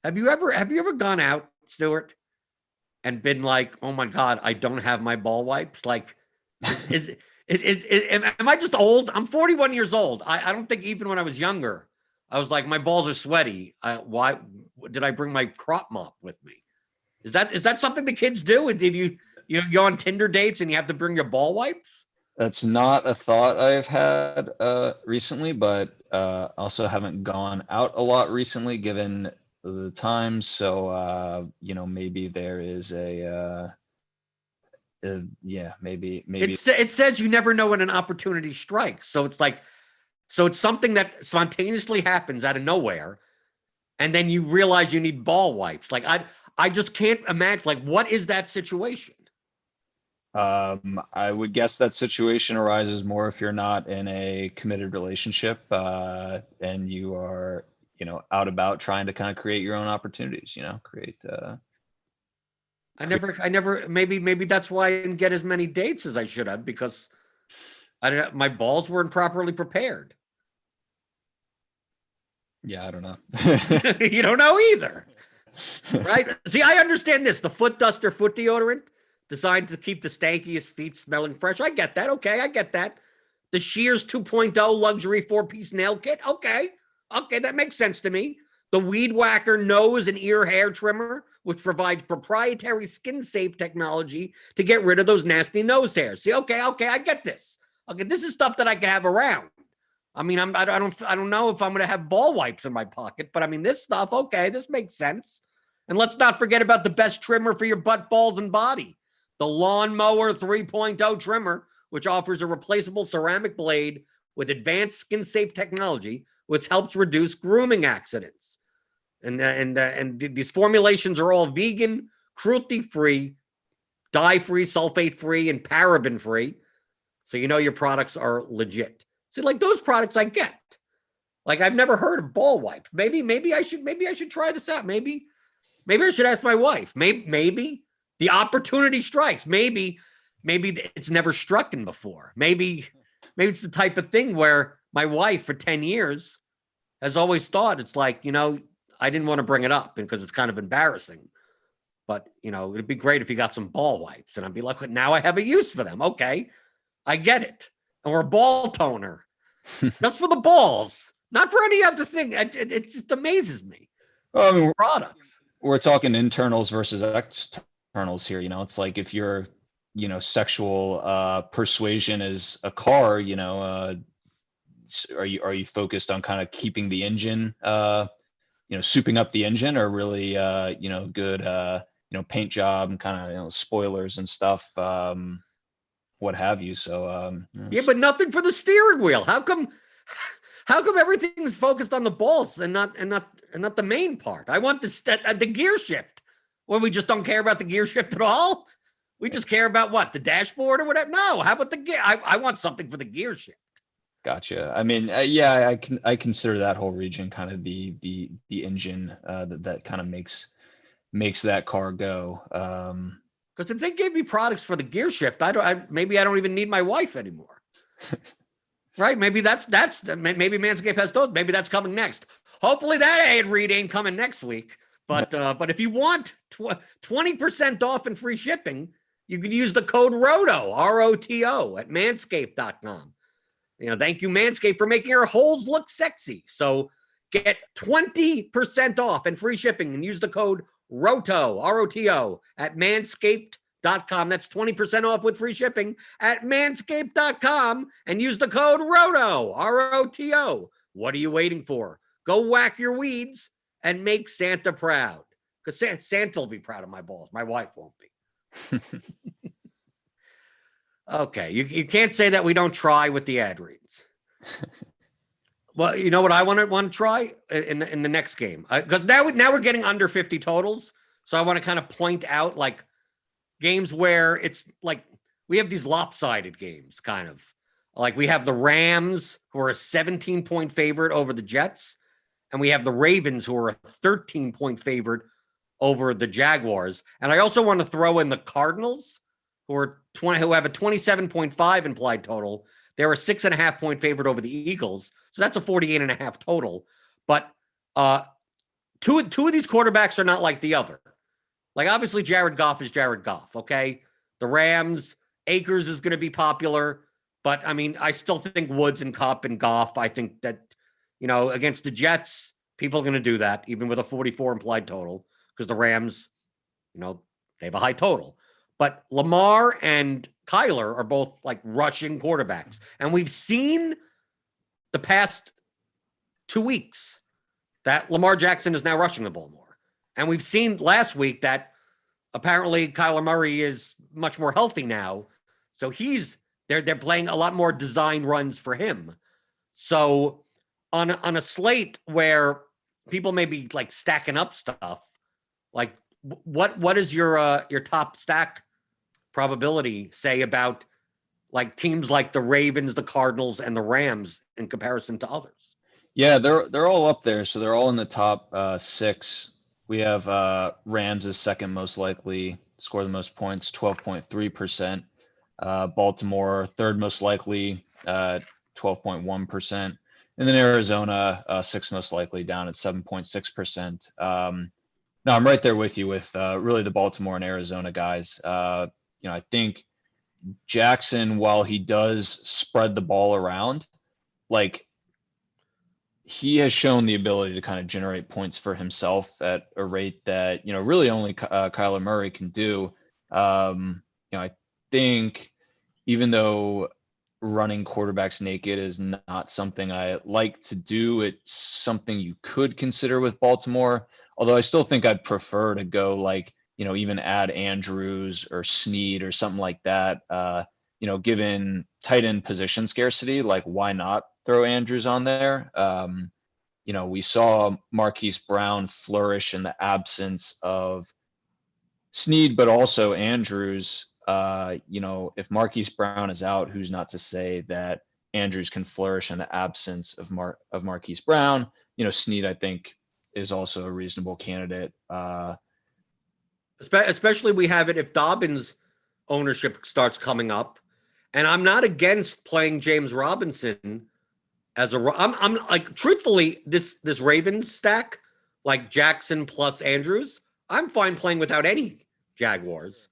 Have you ever gone out, Stewart, and been like, oh my God, I don't have my ball wipes? Like, am I just old? I'm 41 years old. I don't think even when I was younger, I was like, my balls are sweaty. Why did I bring my crop mop with me? Is that something the kids do? Did you go on Tinder dates and you have to bring your ball wipes? That's not a thought I've had recently, but also haven't gone out a lot recently given the times. So maybe there is maybe it says you never know when an opportunity strikes. So it's something that spontaneously happens out of nowhere, and then you realize you need ball wipes. Like I just can't imagine. Like, what is that situation? I would guess that situation arises more if you're not in a committed relationship and you are, out about trying to kind of create your own opportunities, create. I never, maybe that's why I didn't get as many dates as I should have, because my balls weren't properly prepared. Yeah, I don't know. You don't know either. Right? See, I understand this. The foot duster foot deodorant designed to keep the stankiest feet smelling fresh. I get that. Okay, I get that. The Shears 2.0 luxury 4-piece nail kit. Okay, that makes sense to me. the Weed Whacker nose and ear hair trimmer, which provides proprietary skin-safe technology to get rid of those nasty nose hairs. See, okay, I get this. Okay, this is stuff that I can have around. I mean, I don't know if I'm going to have ball wipes in my pocket, but I mean, this stuff, okay, this makes sense. And let's not forget about the best trimmer for your butt, balls, and body, the Lawnmower 3.0 trimmer, which offers a replaceable ceramic blade with advanced skin-safe technology, which helps reduce grooming accidents. And these formulations are all vegan, cruelty-free, dye-free, sulfate-free, and paraben-free. So you know your products are legit. See, like those products I get. Like I've never heard of ball wipe. Maybe I should try this out. Maybe I should ask my wife. Maybe the opportunity strikes. Maybe it's never struck in before. Maybe it's the type of thing where my wife for 10 years has always thought it's like, I didn't want to bring it up because it's kind of embarrassing. But, it'd be great if you got some ball wipes. And I'd be like, now I have a use for them. Okay, I get it. Or a ball toner. Just for the balls. Not for any other thing. It just amazes me. Well, I mean, products. We're talking internals versus externals here. It's like if your, sexual persuasion is a car, are you focused on kind of keeping the engine, souping up the engine, or really, good, paint job and kind of, spoilers and stuff, what have you. So, yeah, but nothing for the steering wheel. How come everything's focused on the balls and not the main part? I want the gear shift. Well, we just don't care about the gear shift at all. We just care about what, the dashboard or whatever. No, how about the gear? I want something for the gear shift. Gotcha. I mean, yeah, I consider that whole region kind of the engine that kind of makes that car go. Because if they gave me products for the gear shift, maybe I don't even need my wife anymore. Right? Maybe maybe Manscaped has those. Maybe that's coming next. Hopefully that ad read ain't coming next week. But if you want 20% off and free shipping, you can use the code ROTO, ROTO, at manscaped.com. Thank you, Manscaped, for making our holes look sexy. So get 20% off and free shipping and use the code ROTO, ROTO, at manscaped.com. That's 20% off with free shipping at manscaped.com and use the code ROTO, ROTO. What are you waiting for? Go whack your weeds and make Santa proud. Because Santa will be proud of my balls. My wife won't be. Okay, you can't say that we don't try with the ad reads. Well, you know what I want to try in the next game? Because now we're getting under 50 totals. So I want to kind of point out like games where it's like we have these lopsided games, kind of. Like we have the Rams, who are a 17-point favorite over the Jets. And we have the Ravens, who are a 13-point favorite over the Jaguars. And I also want to throw in the Cardinals, who have a 27.5 implied total. They're a 6.5-point favorite over the Eagles. So that's a 48.5 total. But two of these quarterbacks are not like the other. Like, obviously, Jared Goff is Jared Goff, okay? The Rams, Akers is going to be popular. But, I mean, I still think Woods and Kupp and Goff, I think that, against the Jets, people are going to do that, even with a 44 implied total, because the Rams, they have a high total. But Lamar and Kyler are both like rushing quarterbacks. And we've seen the past 2 weeks that Lamar Jackson is now rushing the ball more. And we've seen last week that apparently Kyler Murray is much more healthy now. So they're playing a lot more design runs for him. So on a slate where people may be like stacking up stuff, like what is your top stack probability say about like teams like the Ravens, the Cardinals, and the Rams in comparison to others? Yeah, they're all up there. So they're all in the top 6. We have Rams as second most likely, score the most points, 12.3%. Baltimore, third most likely, 12.1%. And then Arizona, sixth most likely, down at 7.6%. No, I'm right there with you with really the Baltimore and Arizona guys. I think Jackson, while he does spread the ball around, like he has shown the ability to kind of generate points for himself at a rate that, really only Kyler Murray can do. I think even though running quarterbacks naked is not something I like to do, it's something you could consider with Baltimore. Although I still think I'd prefer to go like, even add Andrews or Snead or something like that. Given tight end position scarcity, like why not throw Andrews on there? We saw Marquise Brown flourish in the absence of Snead, but also Andrews. If Marquise Brown is out, who's not to say that Andrews can flourish in the absence of Marquise Brown? Snead, I think, is also a reasonable candidate. Especially we have it if Dobbins ownership starts coming up, and I'm not against playing James Robinson as I'm like, truthfully, this Ravens stack, like Jackson plus Andrews, I'm fine playing without any Jaguars.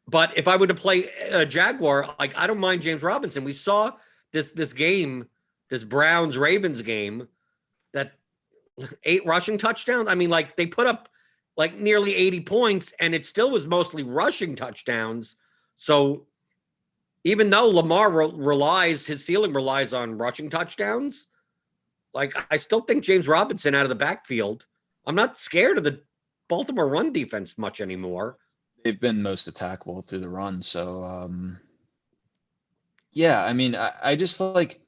But if I were to play a Jaguar, like I don't mind James Robinson. We saw this game, this Browns Ravens game, that 8 rushing touchdowns. I mean, like they put up like nearly 80 points, and it still was mostly rushing touchdowns. So even though Lamar his ceiling relies on rushing touchdowns, like I still think James Robinson out of the backfield. I'm not scared of the Baltimore run defense much anymore. They've been most attackable through the run. So, yeah, I mean, I just like,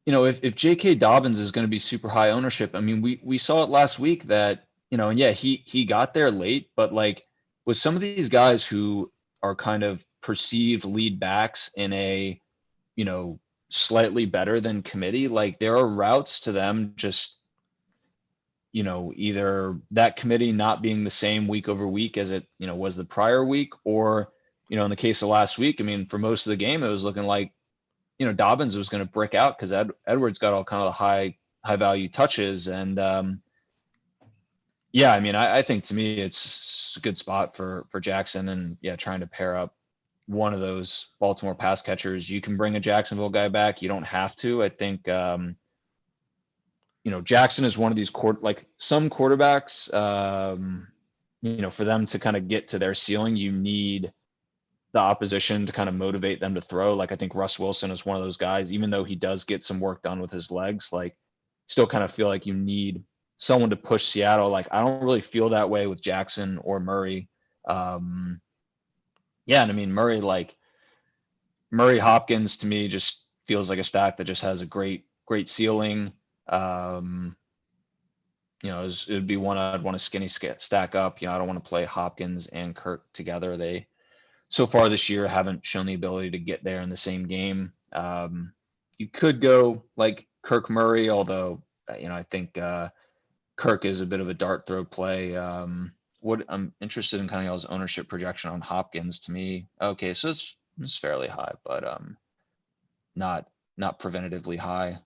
if J.K. Dobbins is going to be super high ownership, I mean, we saw it last week that, and yeah, he got there late, but like with some of these guys who are kind of perceived lead backs in a, slightly better than committee, like there are routes to them just, either that committee not being the same week over week as it, was the prior week, or, in the case of last week, I mean, for most of the game, it was looking like, Dobbins was going to brick out because Edwards got all kind of the high value touches. And yeah, I mean, I think to me, it's a good spot for Jackson, and yeah, trying to pair up one of those Baltimore pass catchers. You can bring a Jacksonville guy back. You don't have to. I think, Jackson is one of these like some quarterbacks, for them to kind of get to their ceiling, you need the opposition to kind of motivate them to throw. Like I think Russ Wilson is one of those guys, even though he does get some work done with his legs, like still kind of feel like you need someone to push Seattle. Like I don't really feel that way with Jackson or Murray. Yeah, and I mean Murray Hopkins to me just feels like a stack that just has a great ceiling. It would be one I'd want to skinny stack up. I don't want to play Hopkins and Kirk together. They so far this year haven't shown the ability to get there in the same game. You could go like Kirk Murray, although I think Kirk is a bit of a dart throw play. What I'm interested in kind of y'all's ownership projection on Hopkins. To me, okay, so it's fairly high, but not preventatively high.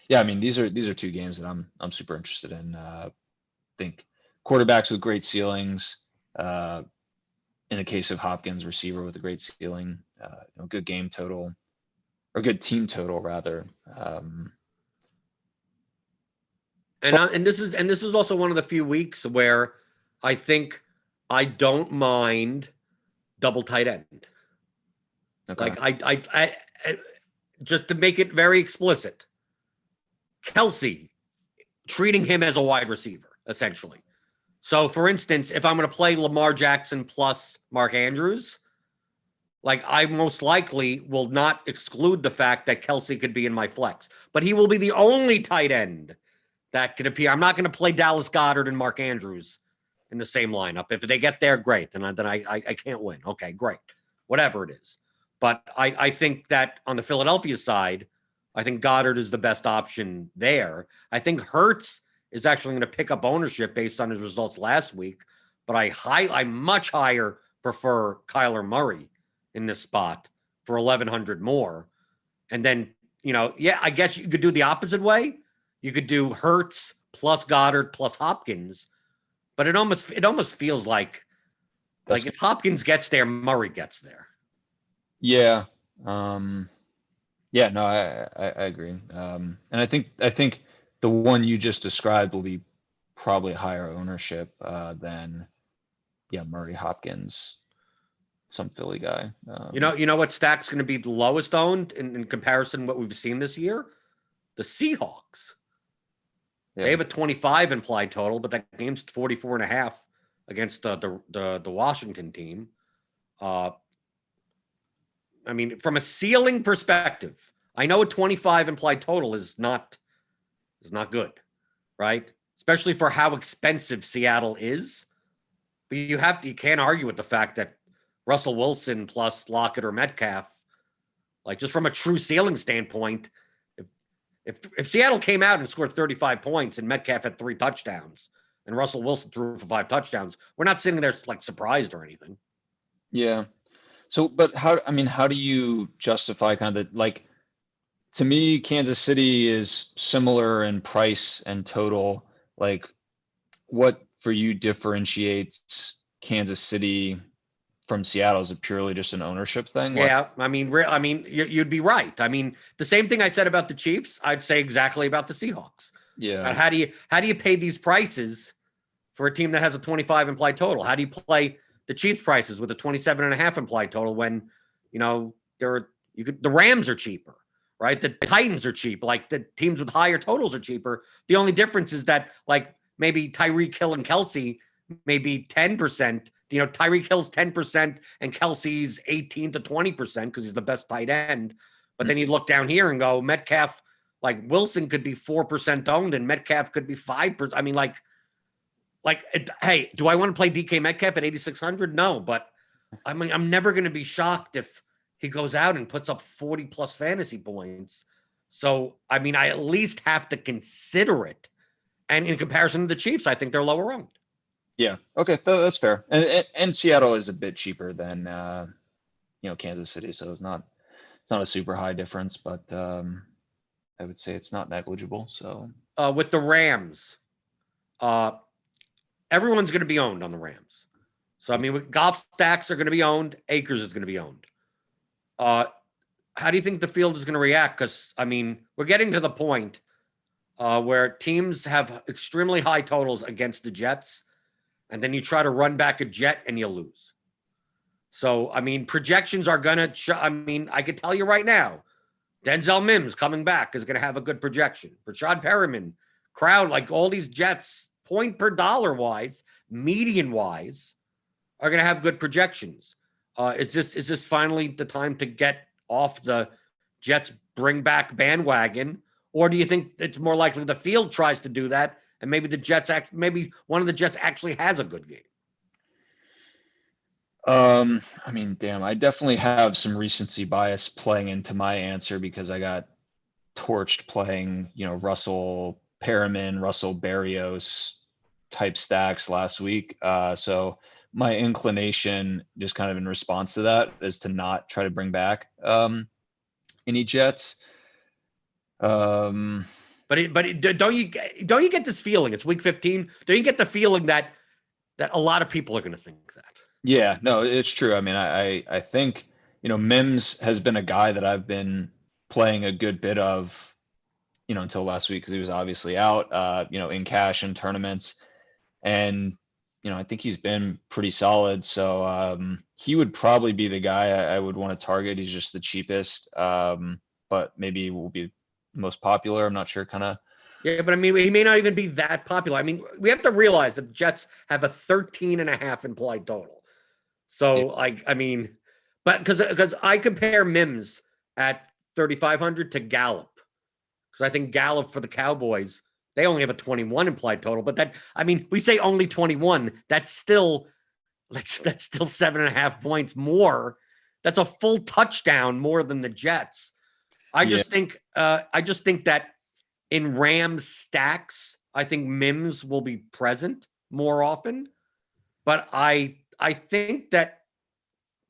Yeah, I mean these are two games that I'm super interested in. I think quarterbacks with great ceilings. In the case of Hopkins, receiver with a great ceiling, good game total, or good team total rather. And this is also one of the few weeks where I think I don't mind double tight end. Okay. Like I just to make it very explicit, Kelsey treating him as a wide receiver essentially. So, for instance, if I'm going to play Lamar Jackson plus Mark Andrews, like I most likely will not exclude the fact that Kelsey could be in my flex, but he will be the only tight end that could appear. I'm not going to play Dallas Goedert and Mark Andrews in the same lineup. If they get there, great. Then I can't win. Okay, great. Whatever it is. But I think that on the Philadelphia side, I think Goddard is the best option there. I think Hurts is actually going to pick up ownership based on his results last week, but I much higher prefer Kyler Murray in this spot for 1,100 more. And then, yeah, I guess you could do the opposite way. You could do Hurts plus Goddard plus Hopkins, but it almost feels like if Hopkins gets there, Murray gets there. Yeah. Yeah, no, I agree. And I think the one you just described will be probably higher ownership than Murray, Hopkins, some Philly guy. You know what stack's going to be the lowest owned in comparison to what we've seen this year? The Seahawks. Yeah. They have a 25 implied total, but that game's 44.5 against the Washington team. I mean, from a ceiling perspective, I know a 25 implied total is not good, right? Especially for how expensive Seattle is. But you can't argue with the fact that Russell Wilson plus Lockett or Metcalf, like just from a true ceiling standpoint, if Seattle came out and scored 35 points and Metcalf had 3 touchdowns and Russell Wilson threw for 5 touchdowns, we're not sitting there like surprised or anything. Yeah. So, but how do you justify kind of like, to me, Kansas City is similar in price and total. Like, what for you differentiates Kansas City from Seattle? Is it purely just an ownership thing? Yeah, I mean, you'd be right. I mean, the same thing I said about the Chiefs, I'd say exactly about the Seahawks. Yeah. How do you pay these prices for a team that has a 25 implied total? How do you play the Chiefs prices with a 27.5 implied total when the Rams are cheaper, right? The Titans are cheap. Like the teams with higher totals are cheaper. The only difference is that like maybe Tyreek Hill and Kelsey maybe 10%. Tyreek Hill's 10% and Kelsey's 18 to 20% because he's the best tight end. But then you look down here and go, Metcalf, like Wilson could be 4% owned and Metcalf could be 5%. I mean, hey, do I want to play DK Metcalf at 8,600? No, but I mean, I'm never going to be shocked if he goes out and puts up 40 plus fantasy points. So, I mean, I at least have to consider it. And in comparison to the Chiefs, I think they're lower owned. Yeah. Okay. That's fair. And Seattle is a bit cheaper than, Kansas City. So it's not a super high difference, but I would say it's not negligible. So with the Rams, everyone's going to be owned on the Rams. So, I mean, with golf stacks are going to be owned. Akers is going to be owned. How do you think the field is going to react? Because, I mean, we're getting to the point where teams have extremely high totals against the Jets, and then you try to run back a Jet and you lose. So, I mean, projections are going to I could tell you right now, Denzel Mims coming back is going to have a good projection. Rashad Perriman, crowd, like all these Jets, point per dollar wise, median wise, are going to have good projections. Is this finally the time to get off the Jets bring back bandwagon? Or do you think it's more likely the field tries to do that and maybe maybe one of the Jets actually has a good game? I mean, damn, I definitely have some recency bias playing into my answer because I got torched playing, Russell Perriman, Russell Berrios type stacks last week. So my inclination, just kind of in response to that, is to not try to bring back any Jets. But don't you get this feeling? It's week 15. Don't you get the feeling that a lot of people are going to think that? Yeah, no, it's true. I mean, I think, Mims has been a guy that I've been playing a good bit of, until last week because he was obviously out, in cash and tournaments. And, I think he's been pretty solid. So he would probably be the guy I would want to target. He's just the cheapest, but maybe will be the most popular. I'm not sure, kind of. Yeah, but I mean, he may not even be that popular. I mean, we have to realize that the Jets have a 13.5 implied total. So, but because I compare Mims at 3,500 to Gallup, because I think Gallup for the Cowboys, they only have a 21 implied total. But we say only 21. That's still 7.5 points more. That's a full touchdown more than the Jets. I just think that in Rams stacks, I think Mims will be present more often. But I think that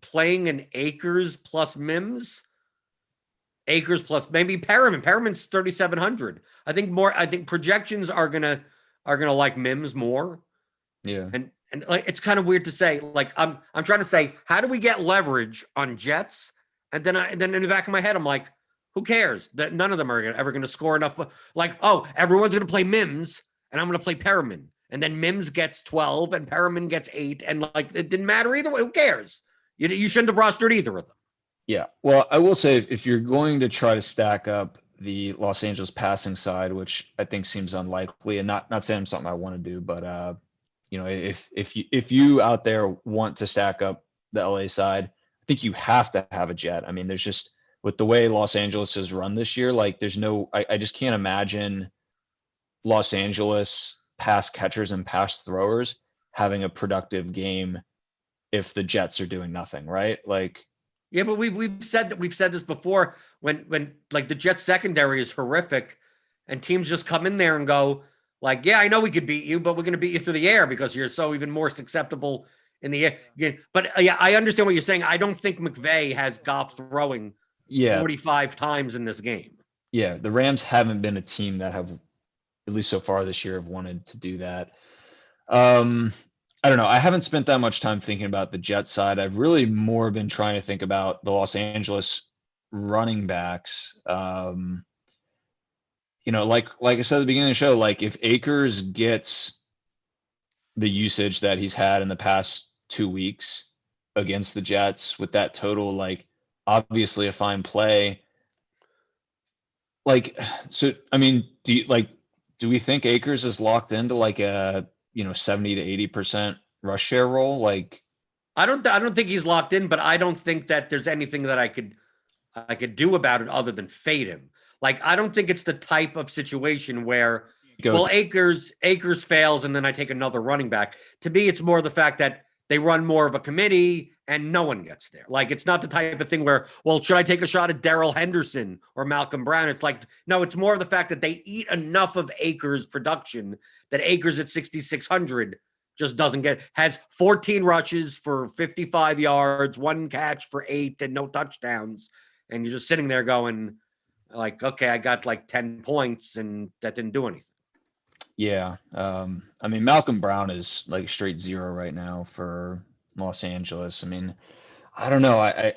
playing an Akers plus Mims, Akers plus maybe Perriman. Perriman's 3,700. I think projections are gonna like Mims more. Yeah. And like it's kind of weird to say. Like I'm trying to say, how do we get leverage on Jets? And then in the back of my head, I'm like, Who cares? That none of them are ever going to score enough. Like, oh, everyone's going to play Mims, and I'm going to play Perriman, and then Mims gets 12, and Perriman gets 8, and like it didn't matter either way. Who cares? You shouldn't have rostered either of them. Yeah. Well, I will say if you're going to try to stack up the Los Angeles passing side, which I think seems unlikely, and not saying something I want to do, but if you out there want to stack up the LA side, I think you have to have a jet. I mean, there's just with the way Los Angeles has run this year, like there's no, I just can't imagine Los Angeles pass catchers and pass throwers having a productive game if the Jets are doing nothing, right? Like, yeah, but we've said this before when like the Jets secondary is horrific, and teams just come in there and go like, yeah, I know we could beat you, but we're going to beat you through the air because you're so even more susceptible in the air. Yeah, but yeah, I understand what you're saying. I don't think McVay has Goff throwing 45 times in this game. Yeah, the Rams haven't been a team that have, at least so far this year, have wanted to do that. I don't know. I haven't spent that much time thinking about the Jets side. I've really more been trying to think about the Los Angeles running backs. Like I said at the beginning of the show, like if Akers gets the usage that he's had in the past 2 weeks against the Jets with that total, like obviously a fine play. Like, so, I mean, do we think Akers is locked into like a, 70 to 80% rush share role? Like, I don't think he's locked in, but I don't think that there's anything that I could do about it other than fade him. Like, I don't think it's the type of situation where, Akers fails and then I take another running back. To me, it's more the fact that they run more of a committee and no one gets there. Like, it's not the type of thing where, well, should I take a shot at Darrell Henderson or Malcolm Brown? It's like, no, it's more of the fact that they eat enough of Akers' production that Akers at 6,600 just has 14 rushes for 55 yards, 1 catch for 8 and no touchdowns. And you're just sitting there going like, okay, I got like 10 points and that didn't do anything. Yeah. I mean, Malcolm Brown is like straight 0 right now for Los Angeles. I mean, I don't know. I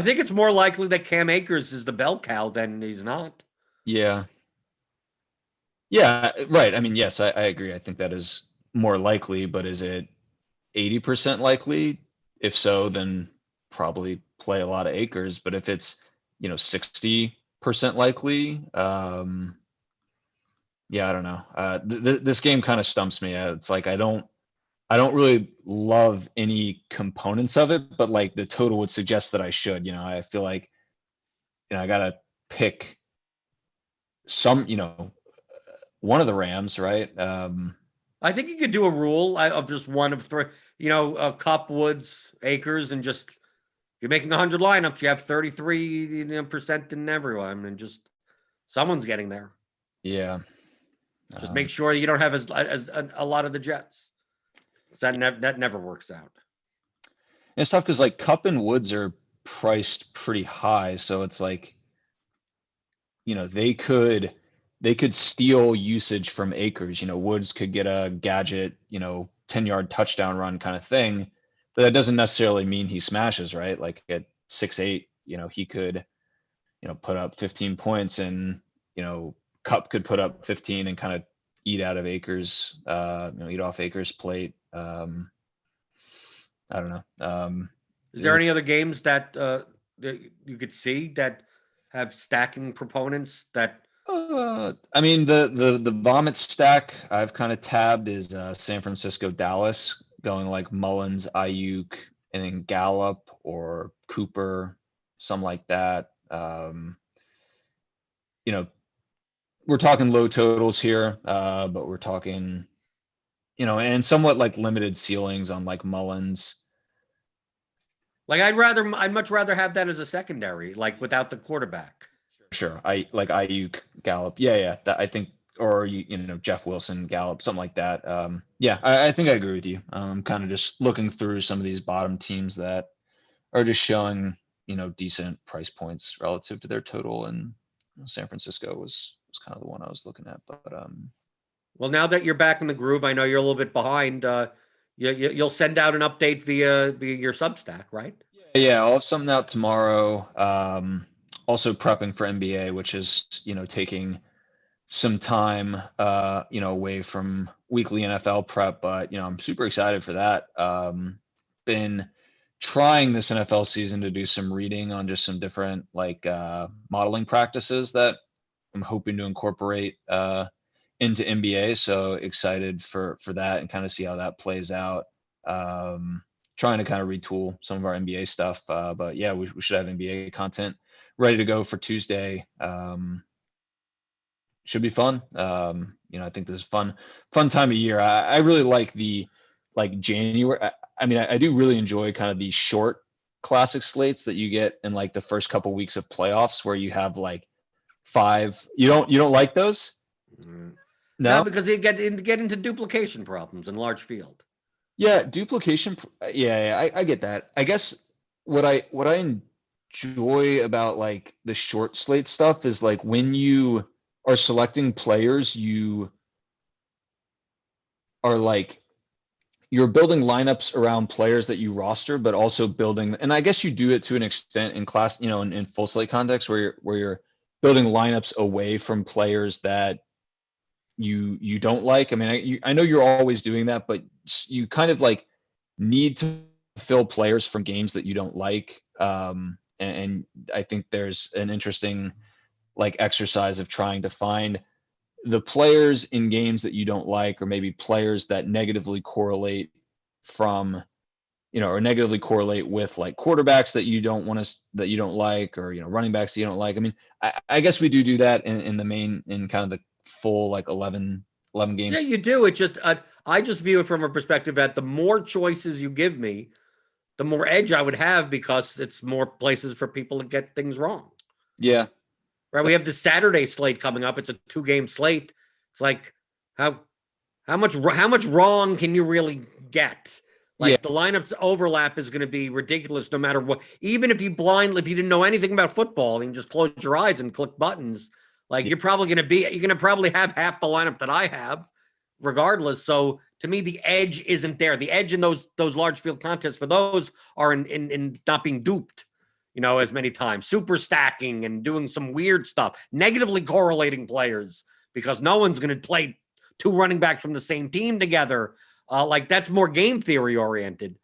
think it's more likely that Cam Akers is the bell cow than he's not. Yeah. Yeah, right. I mean, yes, I agree. I think that is more likely, but is it 80% likely? If so, then probably play a lot of Akers. But if it's, 60% likely, yeah, I don't know. This game kind of stumps me. It's like I don't really love any components of it, but like the total would suggest that I should. I feel like, I gotta pick some, one of the Rams, right? I think you could do a rule of just one of 3, Cup, Woods, Akers, and just you're making 100 lineups. You have 33% in everyone, and just someone's getting there. Yeah. Just make sure you don't have as a lot of the Jets. That never works out. It's tough because like Cup and Woods are priced pretty high, so it's like, they could steal usage from Akers. Woods could get a gadget, 10-yard touchdown run kind of thing, but that doesn't necessarily mean he smashes, right? Like at 6'8", he could, put up 15 points, and Cup could put up 15 and kind of eat out of Akers, eat off Akers' plate. I don't know. Is there any other games that you could see that have stacking proponents that? I mean, the vomit stack I've kind of tabbed is San Francisco, Dallas, going like Mullins, Ayuk, and then Gallup or Cooper, something like that. We're talking low totals here, but we're talking, and somewhat like limited ceilings on like Mullins. Like I'd much rather have that as a secondary, like without the quarterback. Sure. I like Ayuk, Gallup. Yeah. That I think, or Jeff Wilson, Gallup, something like that. Yeah, I think I agree with you. Kind of just looking through some of these bottom teams that are just showing, decent price points relative to their total, and San Francisco was kind of the one I was looking at. But well, now that you're back in the groove, I know you're a little bit behind. You'll send out an update via your Substack, right? Yeah, I'll have something out tomorrow. also prepping for NBA, which is, taking some time, away from weekly NFL prep, but, I'm super excited for that. Been trying this NFL season to do some reading on just some different modeling practices that I'm hoping to incorporate into NBA. So excited for that and kind of see how that plays out. Trying to kind of retool some of our NBA stuff. But yeah, we should have NBA content ready to go for Tuesday. Should be fun. I think this is fun time of year. I really like the January. I do really enjoy kind of the short classic slates that you get in the first couple weeks of playoffs where you have five. You don't like those? No, because you get into duplication problems in large field. Yeah, duplication. Yeah, I get that. I guess what I enjoy about the short slate stuff is when you are selecting players, you are you're building lineups around players that you roster, but also building, and I guess you do it to an extent in class, in full slate context where you're building lineups away from players that you don't like. I know you're always doing that, but you kind of need to fill players from games that you don't like. And I think there's an interesting exercise of trying to find the players in games that you don't like, or maybe players that negatively correlate from, or negatively correlate with quarterbacks that you don't like, or, running backs that you don't like. I guess we do that in the main, in kind of the full 11 games. Yeah, you do. It's just, I just view it from a perspective that the more choices you give me, the more edge I would have, because it's more places for people to get things wrong. Yeah. Right. We have the Saturday slate coming up. It's a 2-game slate. It's how much wrong can you really get? The lineups overlap is going to be ridiculous no matter what. Even if you didn't know anything about football and just close your eyes and click buttons, you're going to probably have half the lineup that I have regardless. So to me, the edge isn't there. The edge in those large field contests for those are in not being duped, as many times, super stacking and doing some weird stuff, negatively correlating players because no one's going to play 2 running backs from the same team together. That's more game theory oriented,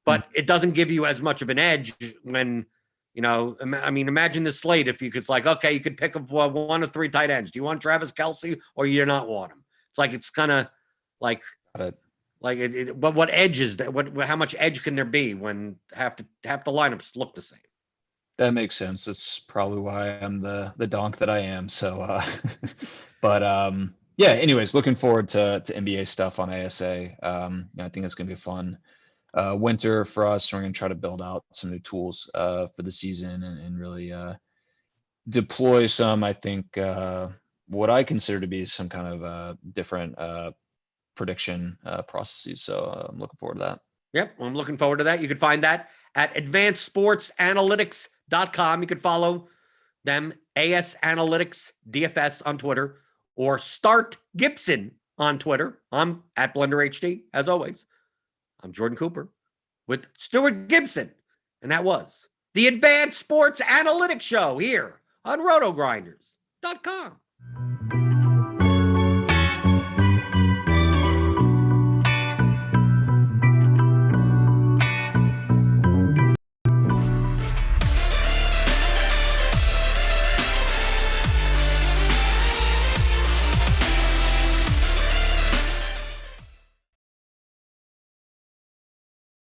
but it doesn't give you as much of an edge when, imagine this slate. If you could, okay, you could pick 1 of 3 tight ends. Do you want Travis Kelce or you not want him? It's kind of but what edge is that? How much edge can there be when half the lineups look the same? That makes sense. That's probably why I'm the donk that I am. So, but yeah. Anyways, looking forward to NBA stuff on ASA. I think it's gonna be fun winter for us. We're gonna try to build out some new tools for the season and really deploy some. I think what I consider to be some kind of different prediction processes. So I'm looking forward to that. Yep, well, I'm looking forward to that. You can find that at advancedsportsanalytics.com. You can follow them, AS Analytics DFS on Twitter, or Start Gibson on Twitter. I'm at BlenderHD, as always. I'm Jordan Cooper with Stewart Gibson, and that was the Advanced Sports Analytics Show here on RotoGrinders.com.